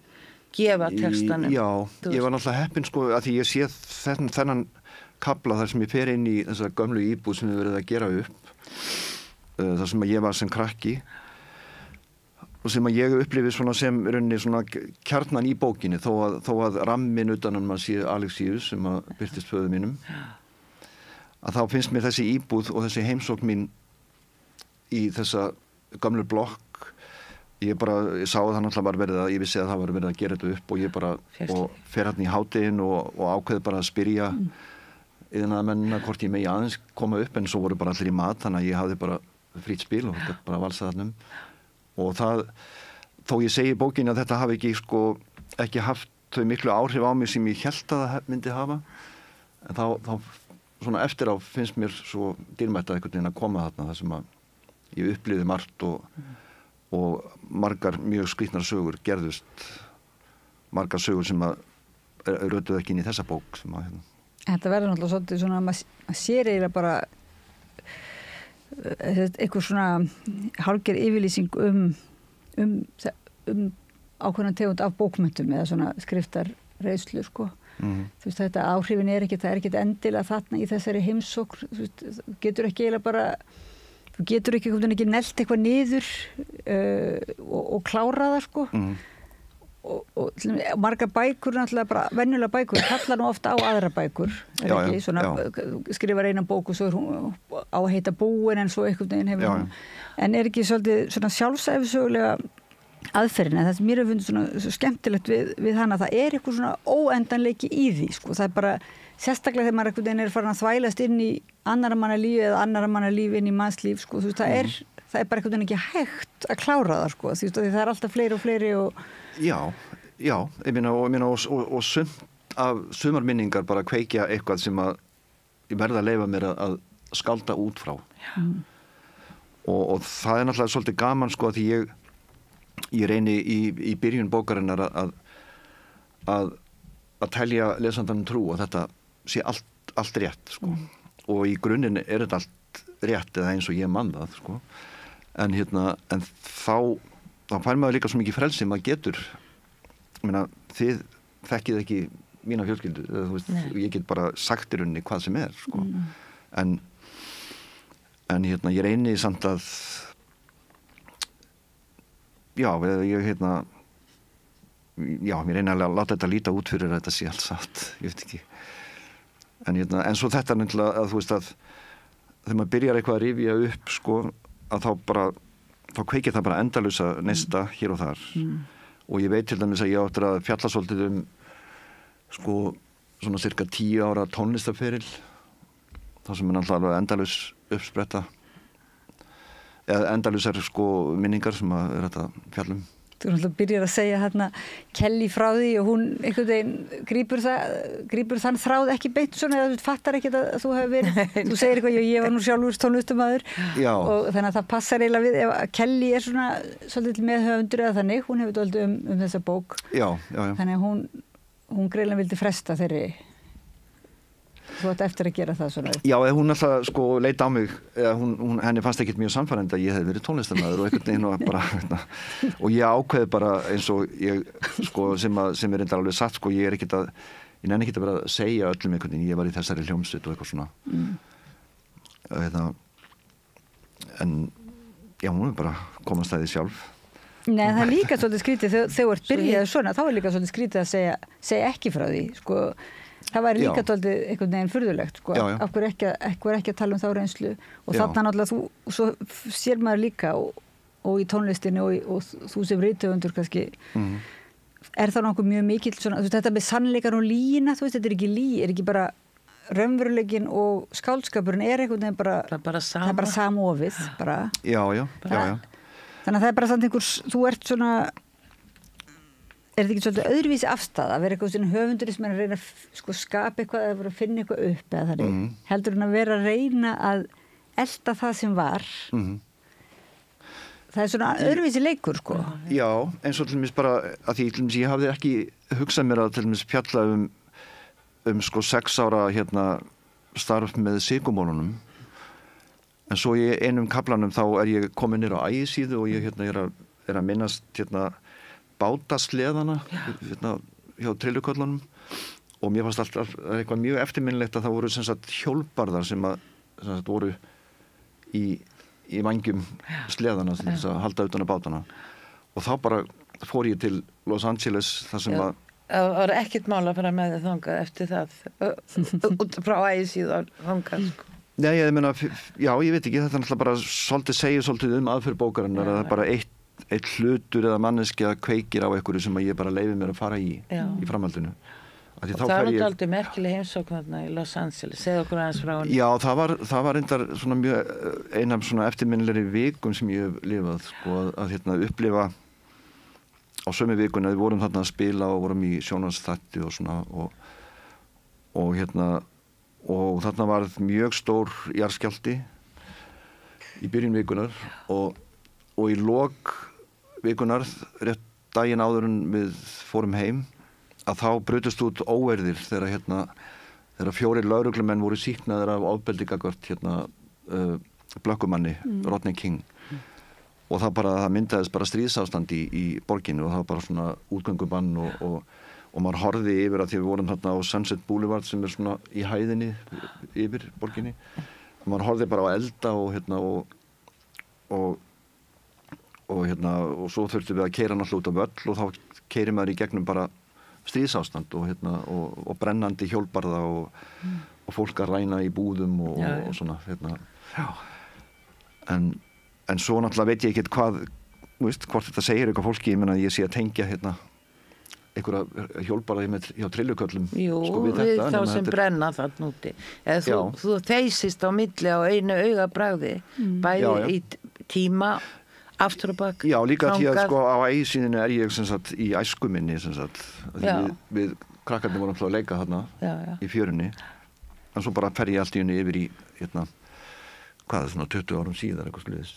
gefa textanum ég var náttúrulega heppinn sko að því ég sé þennan kafla þar sem ég fer inn í þessa gömlu íbúð sem við verið að gera upp þar sem ég var sem krakki og sem að ég upplifið svona sem rauninni svona kjarnan í bókinni þó að rammin utanum maður sé Alexíus sem að birtist föður mínum að þá finnst mér þessi íbúð og þessi heimsókn mín í þessa gamlu blokk ég sá að það náttúrulega var verið að ég vissi að það var verið að gera þetta upp og ég bara og fer hann í hádegin og ákveð bara að spyrja iðnaðarmennina hvort ég megi aðeins koma upp en svo voru bara allir í mat þannig að ég hafði bara frýtt spil og þetta bara valsað þannum og það, þó ég segi í bókinni að þetta hafi ekki haft þau miklu áhrif á mig sem ég hélt að það myndi hafa en þá svona eftir á finnst mér svo dýrmætt að einhvern veginn að koma þarna þar sem að ég upplifði margt og margar mjög skrýtnar sögur gerðust margar sögur sem að rötuðu ekki inn í þessa bók sem að Þetta verður náttúrulega svolítið svona að sér eiginlega bara eitthvað svona hálfgerð yfirlýsing ákveðna tegund af bókmenntum eða svona skriftarreiðslu sko. Þú veist þetta áhrifin það er ekki endilega þarna í þessari heimsókn þú getur ekki eiginlega bara þú getur ekki nelt eitthvað niður og klára það sko og margar bækur náttúrulega bara venjulega bækur kalla nú ofta á aðra bækur ekki, svona, skrifar eina bók og svo er hún á að heita búin en svo einhvern veginn hefur hún en er ekki svolítið svona sjálfsæfisögulega aðferðin en það sem mér hefur fundið svona svo skemmtilegt við hana það er eitthvað svona óendanleiki í því sko, það er bara sérstaklega þegar maður einhvern veginn er farin að þvælast inn í annarra manna lífi eða annarra manna lífi inn í mannslíf sko, þú veist það er bara einhvern veginn ekki hægt að klára það sko, því það er alltaf fleiri og fleiri og Já, ég meina og sumt af sumarminningar bara kveikja eitthvað sem að ég verða að leyfa mér að skálda út frá og það er náttúrulega svolítið gaman sko því ég reyni í byrjun bókarinnar að telja lesandanum trú og þetta sé allt rétt sko og í grunninn er þetta allt rétt eða eins og ég man það sko en þá fær maður líka svo mikið frelsi maður getur þið þekkið ekki mína fjölskyldu þú veist, ég get bara sagt í rauninni hvað sem er sko. en ég reyni samt að ég reyni að láta þetta líta út fyrir að þetta sé allt satt ég veit ekki en svo þetta nefnilega að þú veist að þegar maður byrjar eitthvað að rifja upp sko að þá kveikir það bara endalausa neista hér og þar og ég veit til dæmis að ég áttur að fjalla svolítið sko svona cirka 10 ára tónlistarferil það sem er náttúrulega endalaus uppspretta eða endalausar sko minningar sem að er þetta fjallum Þú náttúrulega byrjar að segja hérna Kelly frá því og hún einhvern veginn grípur þann þráð ekki beint svona eða þú fattar ekki að þú hefur verið þú segir eitthvað, ég var nú sjálfur tónlistarmaður og þannig að það passar eiginlega við ef Kelly svona svolítið með höfundur eða þannig, hún hefur dálítið um þessa bók þannig að hún greiðlega vildi fresta þeirri þú ætti eftir að gera það svona Já, hún alltaf sko leit á mig henni fannst ekkert mjög samfærandi að ég hef verið tónlistarmaður og einhvern veginn og bara og ég ákveði bara eins og ég sko sem er reyndar alveg satt sko ég nenni ekkert að vera að segja öllum einhvern veginn, ég var í þessari hljómsveit og eitthvað svona en já, hún er bara komast að því sjálf Nei, það er líka svolítið skrítið þegar þú ert byrjaði svona, þá er líka svolítið skrítið að segja ekki frá því sko það væri líka tóltið einhvern veginn furðulegt sko, af hverju ekki að tala um þá reynslu og þarna náttúrulega svo sér maður líka og í tónlistinni og þú sem rithöfundur kannski er það nokkuð mjög mikill svona, þetta með sannleikan og lýna, þetta er ekki bara raunveruleikin og skáldskapurinn er einhvern veginn bara það er bara samofið bara. Já. Þannig að það er bara samt þú ert svona er þetta ekki svolítið öðruvísi afstæða að vera eitthvað svona höfundur sem er að reyna að skapa eitthvað eða að finna eitthvað upp eða þannig heldur hann að vera að reyna að elta það sem var það er svona öðruvísi leikur sko Já, eins og til dæmis bara að því til dæmis ég hafði ekki hugsað mér að til dæmis fjalla um sko 6 ára starf með sykumólunum en svo í einum kaflanum þá er ég komin niður á Ægisíðu og ég er að minnast bátasleðana hjá Trilluköllunum og mér fannst alltaf eitthvað mjög eftirminnilegt að það voru sem sagt hjólbarðar sem voru í vængjum sleðana til þess að halda utan á bátana og þá bara fór ég til Los Angeles þar sem það var ekkert mál að fara með þið þangað eftir það út frá Ægisíðu þangað sko. Nei, ég meina, já, ég veit ekki þetta er alltaf bara segir svolítið aðferð bókarinnar að það er bara eitt hlutur eða manneski að kveikir á einhverju sem ég bara leyfi mér að fara í framhaldinu. Og það var aldrei merkileg heimsókn þarna í Los Angeles, segðu okkur aðeins frá henni. Já, það var reyndar svona mjög eina af svona eftirminnilegri vikum sem ég hef lifað, sko, að upplifa á sömu vikuna, við vorum þarna að spila og vorum í sjónvarpsþætti og svona og þarna var mjög stór jarðskjálfti í byrjun vikunar og í lok vikunar, rétt daginn áður en við fórum heim, að þá brutust út óeirðir þegar 4 lögreglumenn voru sýknaðir af ofbeldi gagnvart blökkumanni, Rodney King. Og það myndaðist bara stríðsástand í borginni og það var bara svona útgöngubann og maður horfði yfir að því við vorum þarna á Sunset Boulevard sem er svona í hæðinni yfir borginni. Og maður horfði bara á elda og svo þurftum við að keyra náttúrulega út á völl og þá keyrir maður í gegnum bara stríðsástand og brennandi hjólbarða og fólk að ræna í búðum og svona en svo náttúrulega veit ég ekkert hvort þetta segir eitthvað fólki, ég meina ég sé að tengja einhverja hjólbarða hjá Trilluköllum við þá sem brenna þarna úti eða þú þeysist á milli á einu augabragði bæði í tíma aftur og bak. Já, líka því að á Ægisíðunni er ég sem sagt í æskuminni sem sagt. Við krakkarnir vorum alltaf að leika þarna í fjörunni. En svo bara fer ég allt í henni yfir í svona 20 árum síðar eitthvað sluðis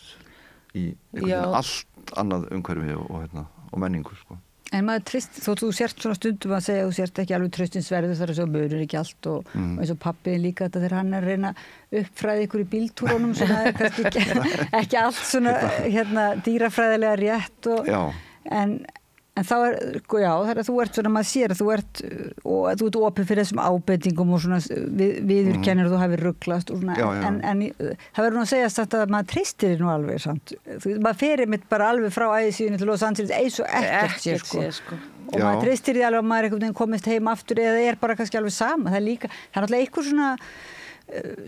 í allt annað umhverfi og menningu sko. En maður trist, þó þú sért svona stundum að segja að þú sért ekki alveg traustinsverður þar svo mörur ekki allt og eins og pappiðin líka þetta þegar hann er að reyna uppfræði ykkur í bíltúrónum svona kannski ekki allt svona dýrafræðilega rétt en þá er, þegar þú ert svona, maður sér að þú ert opið fyrir þessum ábendingum og svona viðurkennir að þú hafið ruglast og svona, en það verður nú að segja samt að maður treystir þér nú alveg samt, maður ferir mitt bara alveg frá Ægisíðunni til Los Angeles eins og ekkert sé sko. Og maður treystir því alveg að maður einhvern veginn komist heim aftur eða er bara kannski alveg sama, það er náttúrulega eitthvað svona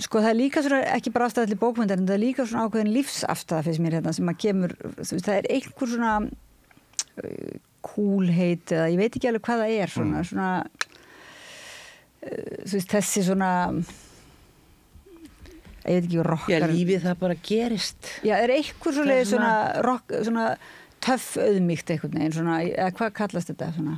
sko það er líka svona, ekki bara afstæða til bókmyndar en það er líka svona ákveðin lífsafstæða finnst mér sem að kemur, það er einhver svona kúlheit eða ég veit ekki alveg hvað það er svona þessi svona ég veit ekki rockar lífið það bara gerist er einhver svona rock, svona töff auðmýkt einhvern veginn svona, eða hvað kallast þetta svona?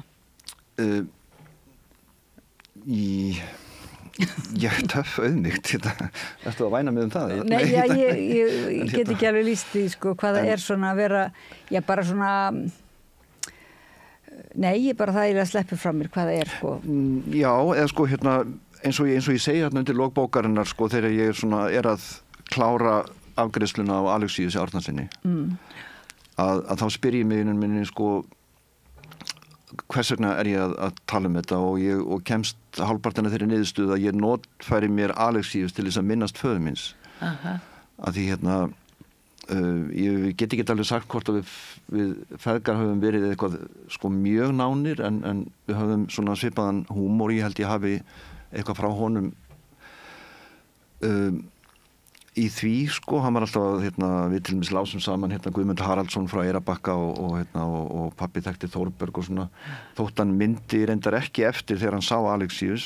Töff auðmýkt, ertu að væna mig það? Nei, ég get ekki alveg lýst því, sko, hvað það er svona að vera, bara svona, nei, bara það er að sleppi frá mér hvað það er, sko. Já, eða sko, eins og ég segi undir lok bókarinnar, sko, þegar ég er að klára afgreiðsluna á Alexíusi Árnasyni, að þá spyr ég mig minni, sko, hvers vegna er ég að tala þetta og kemst hálfpartina þeirri niðurstöðu að ég notfæri mér Alexíus til þess að minnast föður míns. Að því ég get ekki alveg sagt hvort að við feðgar höfum verið eitthvað sko mjög nánir en við höfum svona svipaðan húmor, ég held ég hafi eitthvað frá honum í því, sko, hann var alltaf við til dæmis lásum saman Guðmund Haraldsson frá Eyrarbakka og pabbi þekkti Þórberg og svona, þótt hann myndi reyndar ekki eftir þegar hann sá Alexíus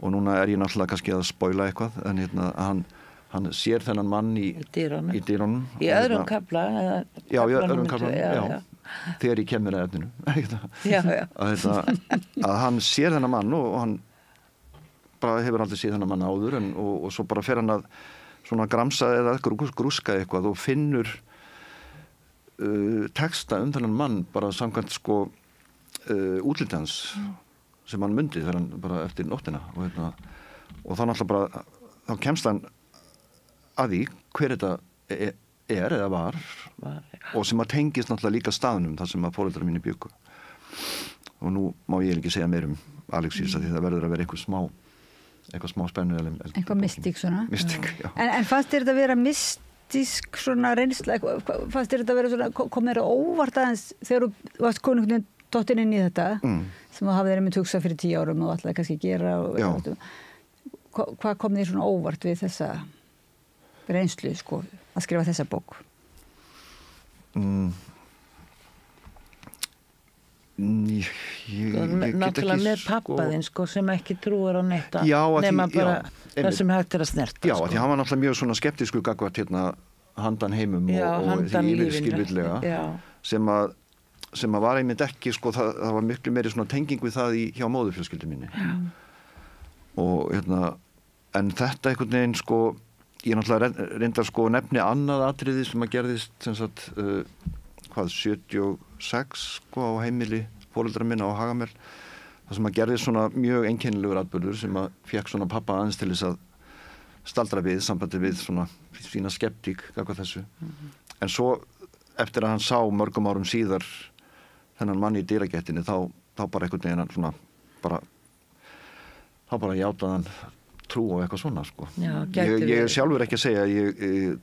og núna er ég náttúrulega kannski að spoila eitthvað, en hann sér þennan mann í dyrunum. Í öðrum kafla? Já, í öðrum kaflanum, já. Þegar ég kemur að efninu. Að hann sér þennan mann og hann bara hefur aldrei séð þennan mann áður og svo bara fer hann að svona gramsa eða grúska eitthvað og finnur texta þennan mann bara samkvæmt sko útliti hans sem hann mundi þegar hann bara eftir nóttina og þá náttúrulega bara þá kemst hann að því hver þetta er eða var og sem að tengist náttúrulega líka staðnum þar sem að foreldrar mínu bjuggu og nú má ég ekki segja meir Alexíus því það verður að vera eitthvað smá spennu eitthvað mystík svona en fannst þér þetta að vera mystísk svona reynsla fannst þér þetta að vera svona kom þér óvart aðeins þegar þú varst konungin dottinn inn í þetta sem þú hafðir einmitt hugsað fyrir 10 árum og alltaf kannski gera hvað kom þér svona óvart við þessa reynslu sko að skrifa þessa bók? Náttúrulega með pappaðinn sko sem ekki trúur á neitt nema bara það sem hægt að snerta Já, því hann var náttúrulega mjög svona skeptískur gagnvart handan heimum og því yfirskilvillega sem að var einmitt ekki sko það var miklu meiri svona tenging við það hjá móðurfjölskyldu minni og en þetta einhvern veginn sko ég náttúrulega reyndar sko nefni annað atriði sem að gerðist sem sagt 76 sko á heimili foreldra minna á Hagamel það sem að gerðist svona mjög einkennilegur atburður sem að fekk svona pappa aðeins til þess að staldra við sambandi við svona sína skeptík gagnvart þessu en svo eftir að hann sá mörgum árum síðar þennan mann í dyragættinni þá bara einhvern veginn svona þá bara játaði hann trú á eitthvað svona sko. Ég er sjálfur ekki að segja að ég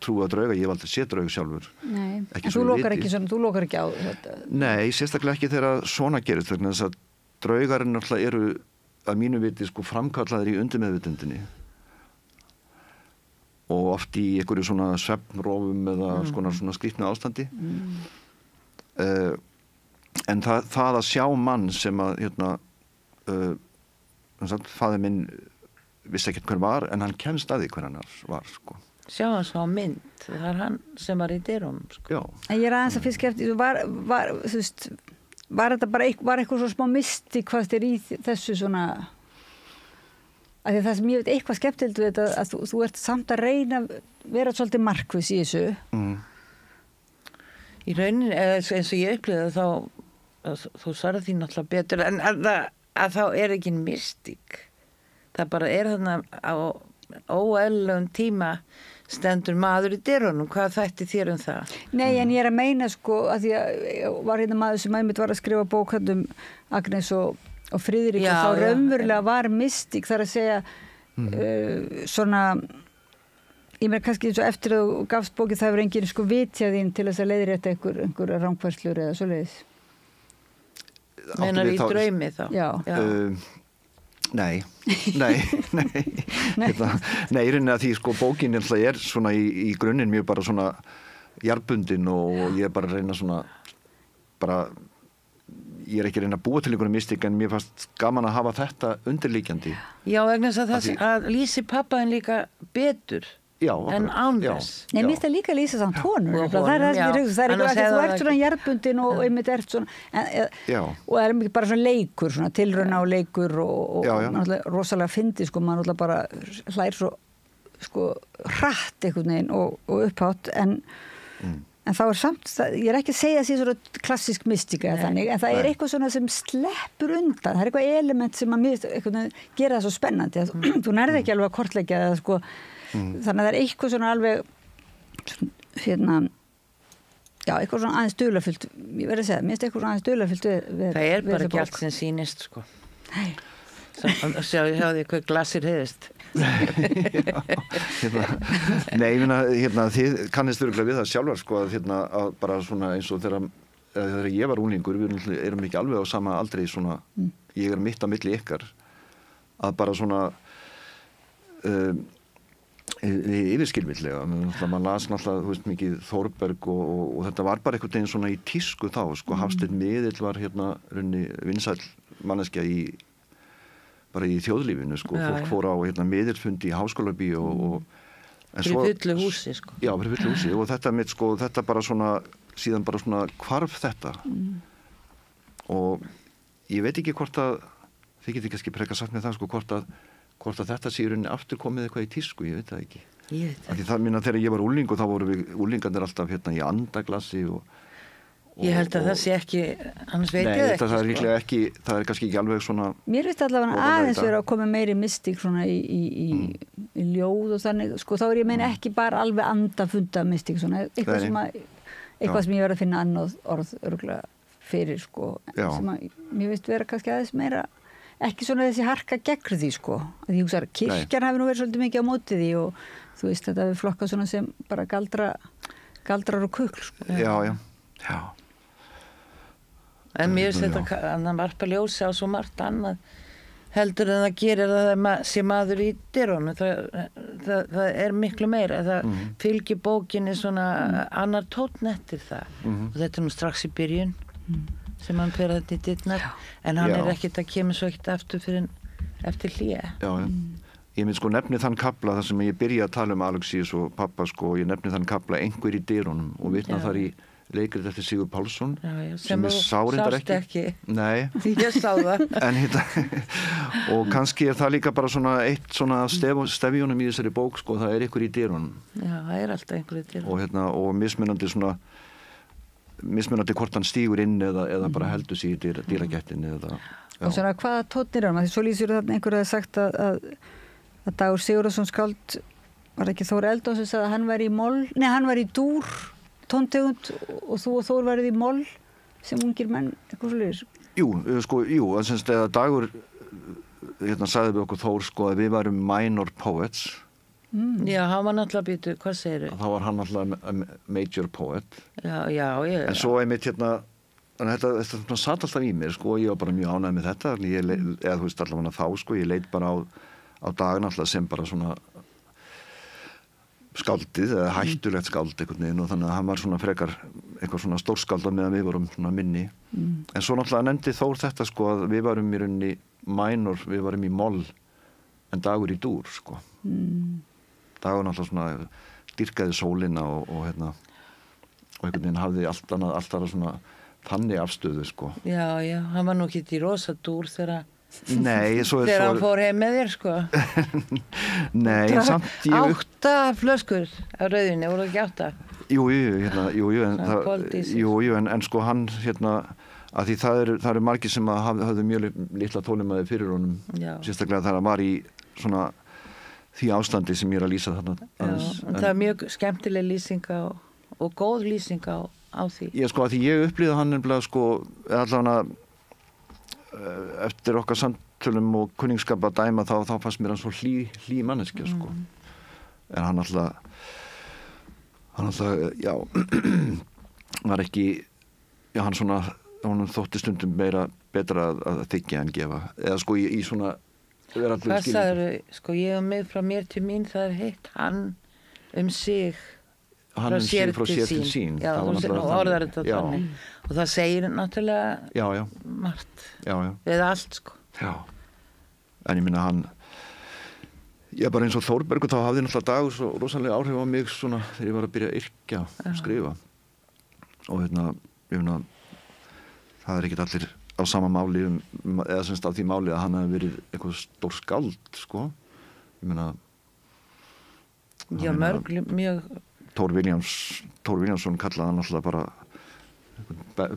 trú að drauga, ég hef aldrei séð draug sjálfur. Nei, en þú lokar ekki á þetta? Nei, sérstaklega ekki þegar svona gerist, vegna þess að draugarinn náttúrulega eru að mínu viti sko framkallaðir í undirmeðvitundinni og oft í einhverju svona svefnrofum eða svona skrýtnu ástandi. En það að sjá mann sem að faðir minn vissi ekkert hver var, en hann kemst að því hver hann var, sko. Sjá hann svo á mynd, það er hann sem var í dyrunum, sko. Já. En ég er aðeins að finnst eftir, þú veist, var þetta bara var eitthvað svo smá mystík hvað þér í þessu svona, að það sem ég veit eitthvað skemmtilegt við þetta, að þú ert samt að reyna að vera svolítið markviss í þessu. Í rauninni, eins og ég upplýði þú svarði því náttúrulega betur, en að þá er ekki mystík. Það bara er þarna á óeðlilegum tíma stendur maður í dyrunum. Hvað þætti þér það? Nei, en ég er að meina sko að því að var hérna maður sem einmitt var að skrifa bók Agnes og Friðrik og þá raunverulega var mystík þar að segja svona ég meina kannski eins og eftir að þú gafst bókið það hefur enginn sko vitjað þín til þess að leiðrétta einhverja rangfærslur eða svoleiðis. Meinar í draumi þá? Já. Nei, rauninni að því sko bókin er svona í grunninn mjög bara svona jarðbundin og ég er bara að reyna svona bara ég er ekki að reyna að búa til einhverju mystík en mér fannst gaman að hafa þetta undirliggjandi. Já, vegna þess að lýsi pappaðin líka betur Já, en akkurat, án já. þess. Nei, mér finnst það líka að lýsa samt honum. Og Það er það sem honum, ég hugsa. Það er annars eitthvað að þú hefði ert það svona jarðbundin og einmitt ert svona, Já. og það er mikið bara svona leikur, svona tilrauna og leikur og Já, já. náttúrulega rosalega fyndi, sko, maður náttúrulega bara hlær svo, sko, hratt einhvern veginn og upphátt, en þá er samt, ég er ekki að segja að það sé svona klassísk mystika þannig, en það er eitthvað svona sem sleppur undan, það er eitthvað element sem að mér gera það svo spennandi, að þú nærði ekki alveg að kortleggja það, sko, þannig að það er eitthvað svona alveg já, eitthvað svona aðeins dularfullt, ég verð að segja, mér finnst eitthvað svona aðeins dularfullt við Það er bara þessa ekki bók. allt sem sýnist, sko. Nei. Sjáðu hjá því hvað glasir heiðist. Nei, ég meina, þið kannist örugglega við það sjálfar, sko, að bara svona eins og þegar ég var unglingur, við erum ekki alveg á sama aldrei svona, ég er mitt á milli ykkar, að bara svona yfirskilvillega, maður las náttúrulega, þú veist, mikið Þórberg og þetta var bara einhvern veginn svona í tísku þá, sko, Hafsteinn Miðill var runni vinsæll manneskja bara í þjóðlífinu, sko, fólk fór á miðilfundi í Háskólabíó Fyrir fullu húsi, sko. Já, fyrir fullu húsi og þetta mitt, sko, þetta bara svona, síðan bara svona hvarf þetta og ég veit ekki hvort að, þið getið kannski frekar sagt með það, sko, hvort að þetta sé í rauninni aftur komið eitthvað í tísku, ég veit það ekki. Ég veit það. Það minna þegar ég var úlingur, þá voru við úlingarnir alltaf í andaglassi Ég held að það sé ekki, annars veit ég Nei, ekki. það er líklega ekki, það er kannski ekki alveg svona... Mér finnst allavega aðeins vera að koma meiri mystík svona í ljóð og þannig, sko, þá er ég meina ekki bara alveg andafunda mystík, svona, eitthvað sem ég verið að finna annað orð örgulega fyrir, sko, sem að mér finnst vera kannski aðeins meira, ekki svona þessi harka gegn því, sko, að ég hugsa að kirkjan hafi nú verið svolítið mikið á móti því og þú veist, þetta við flokkað svona sem bara galdrar og kukl, sko. Já. En mér finnst þetta að hann varpa ljósi á svo margt annað heldur en það gerir að það sé maður í dyrunum. Það er miklu meira. Það fylgir bókinni svona annar tónn eftir það. Og þetta er nú strax í byrjun sem hann fer þetta í dyrnar. En hann er ekkert að kemur svo ekkert aftur fyrir eftir hlýja. Já. Ég mynd sko nefni þann kapla þar sem ég byrja að tala um Alexíus og pappa, sko, og ég nefni þann kapla einhver í dyrunum og vitna þar í leikrið eftir Sigur Pálsson sem ég sá reyndar ekki. Nei. Ég sá það. Og kannski er það líka bara svona eitt svona stefjónum í þessari bók, sko, það er einhver í dyrunum. Já, það er alltaf einhver í dyrunum. Og mismunandi hvort hann stígur inn eða bara heldur sig í dýragættinni Og svona hvaða tónnir er hann? Því svo lýsir þarna einhver að sagt að Dagur Sigurðarson skáld, var ekki Þór Eldon sem sagði að hann var í moll, nei, hann var í dúr tóntegund og þú og Þór værið í moll sem ungir menn, eitthvað svolítið. Jú, að Dagur sagði við okkur Þór, sko, að við værum minor poets. Já, hann var náttúrulega býtu, hvað segir þau? Þá var hann náttúrulega major poet. Já. En svo einmitt þetta satt alltaf í mér, sko, og ég var bara mjög ánægð með þetta, eða þú veist allavega þá, sko, ég leit bara á Dagur náttúrulega sem bara svona skáldið eða hættulegt skáld einhvern veginn og þannig að hann var svona frekar eitthvað svona stórskáld á meðan við vorum svona minni en svo náttúrulega nefndi Þór þetta, sko, að við varum í rauninni minor, við varum í moll en Dagur í dúr, sko Dagur náttúrulega svona dýrkaði sólina og einhvern veginn hafði allt annað svona þannig afstöðu, sko. Já, hann var nú ekki í rosa dúr þegar hann fór heim með þér, sko. Nei, en samt 8 flöskur af rauðinni, voru ekki 8? Jú, en sko hann að því það eru margir sem hafðu mjög litla þolinmæði fyrir honum, sérstaklega þegar hann var í svona því ástandi sem ég er að lýsa þarna. Það er mjög skemmtileg lýsing og góð lýsing á því. Sko, að því ég upplýði hann nefnilega, sko, allavega eftir okkar samtölum og kunningsskap að dæma þá fannst mér hann svo hlý manneskja, sko. En hann alltaf var ekki, hann svona, hann þótti stundum betra að þykja en gefa. Eða sko í svona Hvað sagður, sko, ég mig frá mér til mín, það er heitt hann sig frá sér til sín. Já, og orðar þetta þannig. Og það segir náttúrulega margt. Já. Eða allt, sko. Já. En ég minna hann Já, bara eins og Þórbergur, þá hafði náttúrulega Dagur svo rosalega áhrif á mig svona þegar ég var að byrja að yrkja og skrifa. Og ég finna, það er ekkert allir á sama máli eða semst á því máli að hann hafi verið eitthvað stór skáld, sko. Ég meina... Já, mjög... Thor Viljámsson kallaði hann alltaf bara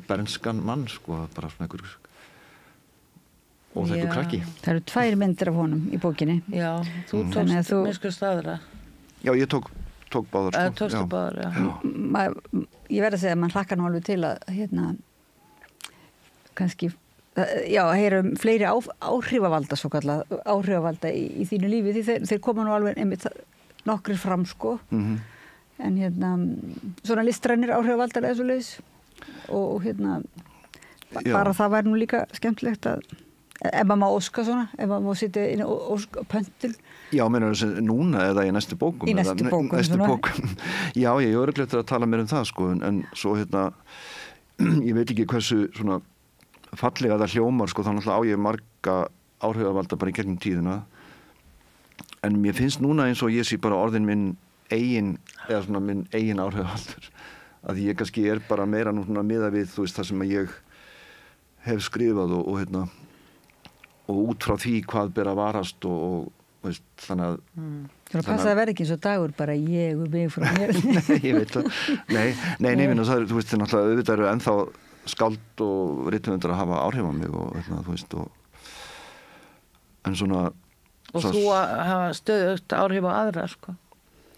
bernskan mann, sko, bara svona einhver óþekkur krakki. Það eru 2 myndir af honum í bókinni. Já, þú tókst minnskust aðra. Já, ég tók báðar, sko. Tókstu báðar, já. Ég verð að segja að mann hlakkar nú alveg til að kannski heyrum fleiri áhrifavalda svo kallað, áhrifavalda í þínu lífi, því þeir koma nú alveg einmitt nokkrir fram, sko. En svona listrænir áhrifavaldar eða svo leiðis og bara það væri nú líka skemmtilegt að ef maður má óska svona, ef maður má sitja inn og pöntil. Já, meinar þessi núna eða í næstu bókum? Í næstu bókum. Já, ég er örugglega eftir að tala meir um það, sko, en svo ég veit ekki hversu svona fallega það hljómar, sko, þannig að á ég marga áhrifavalda bara í gegnum tíðina, en mér finnst núna eins og ég sé bara orðin minn eigin áhrifavaldur, að ég kannski er bara meira nú svona miða við, þú veist, það sem að ég hef skrifað og út frá því hvað ber að varast og veist, þannig að Það passa að vera ekki eins og Dagur bara ég og mig frá mér. Nei, ég veit það. Nei, það er, þú veist, náttúrulega auðvitað eru ennþá skáld og rithöfundar að hafa áhrif á mig og þú veist, en svona... Og þú að hafa stöðugt áhrif á aðra, sko.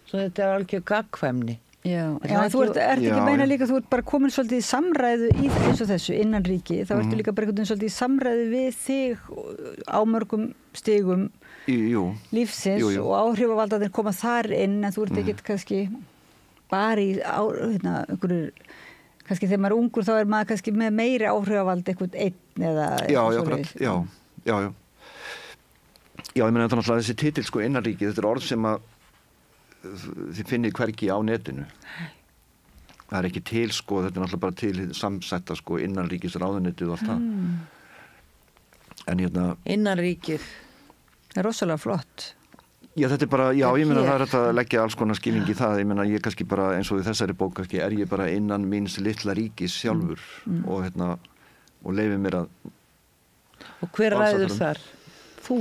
Svo þetta er alveg gagnkvæmni. Já, þú ert ekki meina líka, þú ert bara komin svolítið í samræðu í eins og þessu innan ríki, þá ertu líka bara svolítið í samræðu við þig á mörgum stigum lífsins og áhrifavaldarnir koma þar inn, en þú ert ekkert kannski bara í einhverju, kannski þegar maður er ungur þá er maður kannski með meiri áhrifavald eitthvað einn eða svoleiðis. Já, ég meina þetta náttúrulega þessi titill, sko, innanríki, þetta er orð sem að þið finnið hvergi á netinu. Það er ekki til, sko, þetta er náttúrulega bara til samsetta, sko, innanríkisráðuneytið og allt það. En Innanríkið. Það er rosalega flott. Já, þetta er bara, ég meina það er að leggja alls konar skilning í það. Ég meina, ég kannski bara, eins og í þessari bók, kannski er ég bara innan míns litla ríkis sjálfur og leyfi mér að... Og hver ræður þar? Þú?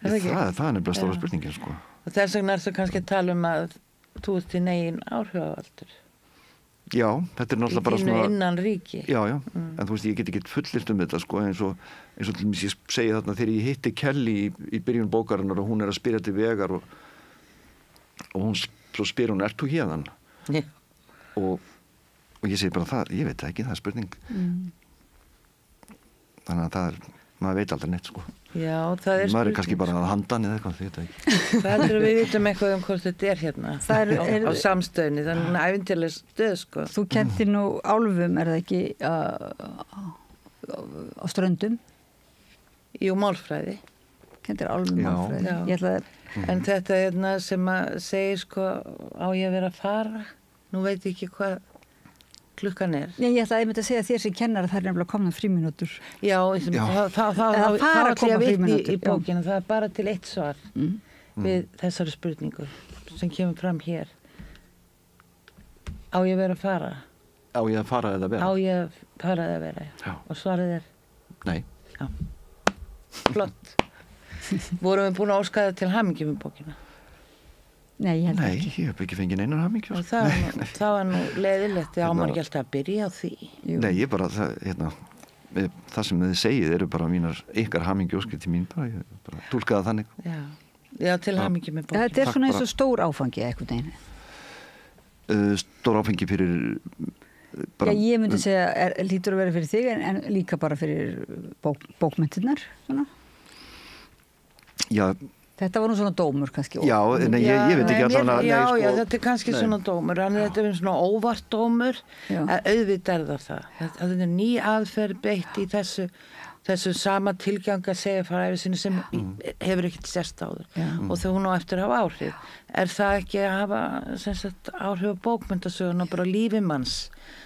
Það er nefnilega stóra spurningin, sko. Og þess vegna er það kannski að tala um að þú ert þinn eigin áhrifavaldur. Já, þetta er náttúrulega bara svona... Í þínu innan ríki. Já, en þú veist, ég get ekki fullyrt þetta, sko, eins og til dæmis ég segi þarna þegar ég hitti Kelly í byrjun bókarinnar og hún er að spyrja til vegar og hún svo spyr hún, ert þú hérðan? Já. Og ég segi bara það, ég veit það ekki, það er spurning. Þannig að það er, maður veit aldrei neitt, sko. Já, það er maður er kannski bara að handan eða eitthvað, þetta ekki. Það heldur að við vitum eitthvað hvort þetta er hérna á samstöðinni, þannig að ævintýrlega stöð, sko. Þú kenntir nú álfum, er það ekki á Ströndum? Jú, málfræði. Kenntir álfum málfræði. En þetta sem að segir, sko, á ég að vera að fara, nú veit ég ekki hvað klukkan er. Ég ætlaði einmitt að segja þér sem kennar að það er nefnilega komna frímínútur. Já, það ætla ég að vitni í bókinu. Það er bara til eitt svar við þessari spurningu sem kemur fram hér. Á ég að vera að fara? Á ég að fara eða vera? Á ég að fara eða vera, já. Og svarið er? Nei. Já. Flott. Vorum við búin að óska það til hamingju með bókina? Nei, ég held ekki. Nei, ég hef ekki fengið neinar hamingju. Og það var nú leiðilegt, já, maður ekki alltaf að byrja á því. Nei, ég bara, það sem þið segið eru bara ykkar hamingju óskir til mín, ég bara túlkaði þannig. Já, til hamingju með bókina. Þetta er svona eins og stór áfangi eitthvað einu. Stór áfangi fyrir... Já, ég myndi segja, lítur að vera fyrir þig, en líka bara fyrir bókmyndirnar, svona. Já, þetta var nú svona dómur kannski. Já, nei, ég veit ekki allavega. Já, þetta er kannski svona dómur. Þetta er svona óvart dómur. Auðvitað er það. Þetta er ný aðferð beitt í þessu sama tilgang að segja frá ævisinu sem hefur ekkert sérst áður. Og þegar hún á eftir að hafa áhrif. Er það ekki að hafa áhrif á bókmyndasögun og bara lífi manns?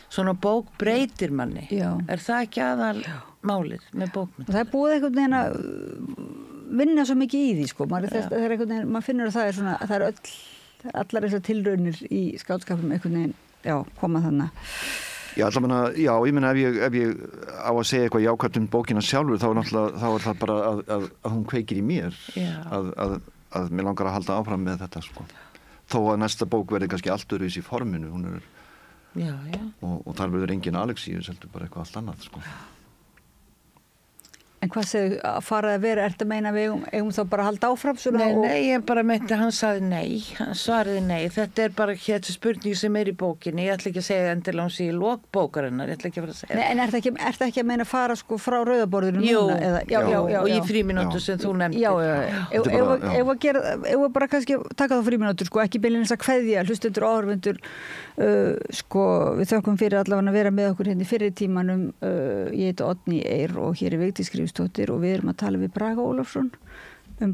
Svona bók breytir manni. Er það ekki aðal málið með bókmynd? Það er búið einhvern veginn að vinna svo mikið í því sko, maður finnur að það er svona, það er allar þessar tilraunir í skáldskapum einhvern veginn, já, koma þannig. Já, ég meina ef ég á að segja eitthvað jákvæmt bókina sjálfur þá er það bara að hún kveikir í mér að mér langar að halda áfram með þetta sko. Þó að næsta bók verði kannski allt öðruvísi í forminu, hún er og þar verður engin Alexíus, heldur bara eitthvað allt annað sko. En hvað segðu að fara að vera, ertu að meina við eigum þá bara að halda áfram svona? Nei, ég bara meinti, hann sagði nei, hann svaraði nei, þetta er bara hérna spurning sem er í bókinni, ég ætla ekki að segja endilega hún sé í lok bókarinnar, ég ætla ekki að fara að segja. Nei, en ertu ekki að meina að fara sko frá rauðaborðinu núna? Já, og í frímínútur sem þú nefndir. Ef bara kannski taka þá frímínútur, sko, ekki beinlínis að kveðja hlustendur og áhorfendur, sko, við þökkum fyrir allavega að vera með okkur hérna í fyrri tímanum, ég heiti Oddný Eir og hér er Vigdís Grímsdóttir og við erum að tala við Braga Ólafsson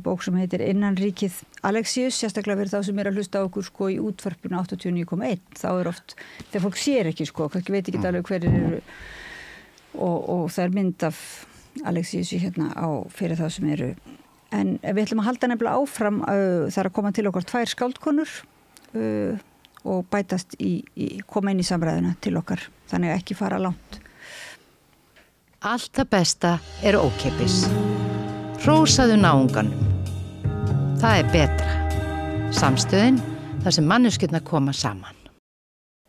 bók sem heitir Innanríkið Alexíus, sérstaklega fyrir þá sem er að hlusta á okkur sko í útvarpinu 89,1, þá er oft, þegar fólk sér ekki sko, kannski veit ekki alveg hverjir eru og það er mynd af Alexíusi hérna á fyrir þá sem eru, en við ætlum að halda nefnilega áfram, það er að koma til okkar 2 skáldkonur og bætast koma inn í samræðuna til okkar, þannig að ekki fara langt. Allt það besta er ókeypis. Hrósaðu náunganum. Það er betra. Samstöðin, þar sem manneskjurnar koma saman.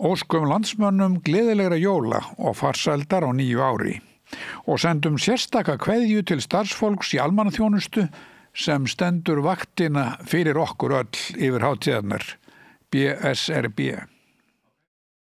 Óskum landsmönnum gleðilegra jóla og farsældar á nýju ári og sendum sérstaka kveðju til starfsfólks í almannaþjónustu sem stendur vaktina fyrir okkur öll yfir hátíðarnar. BSRB.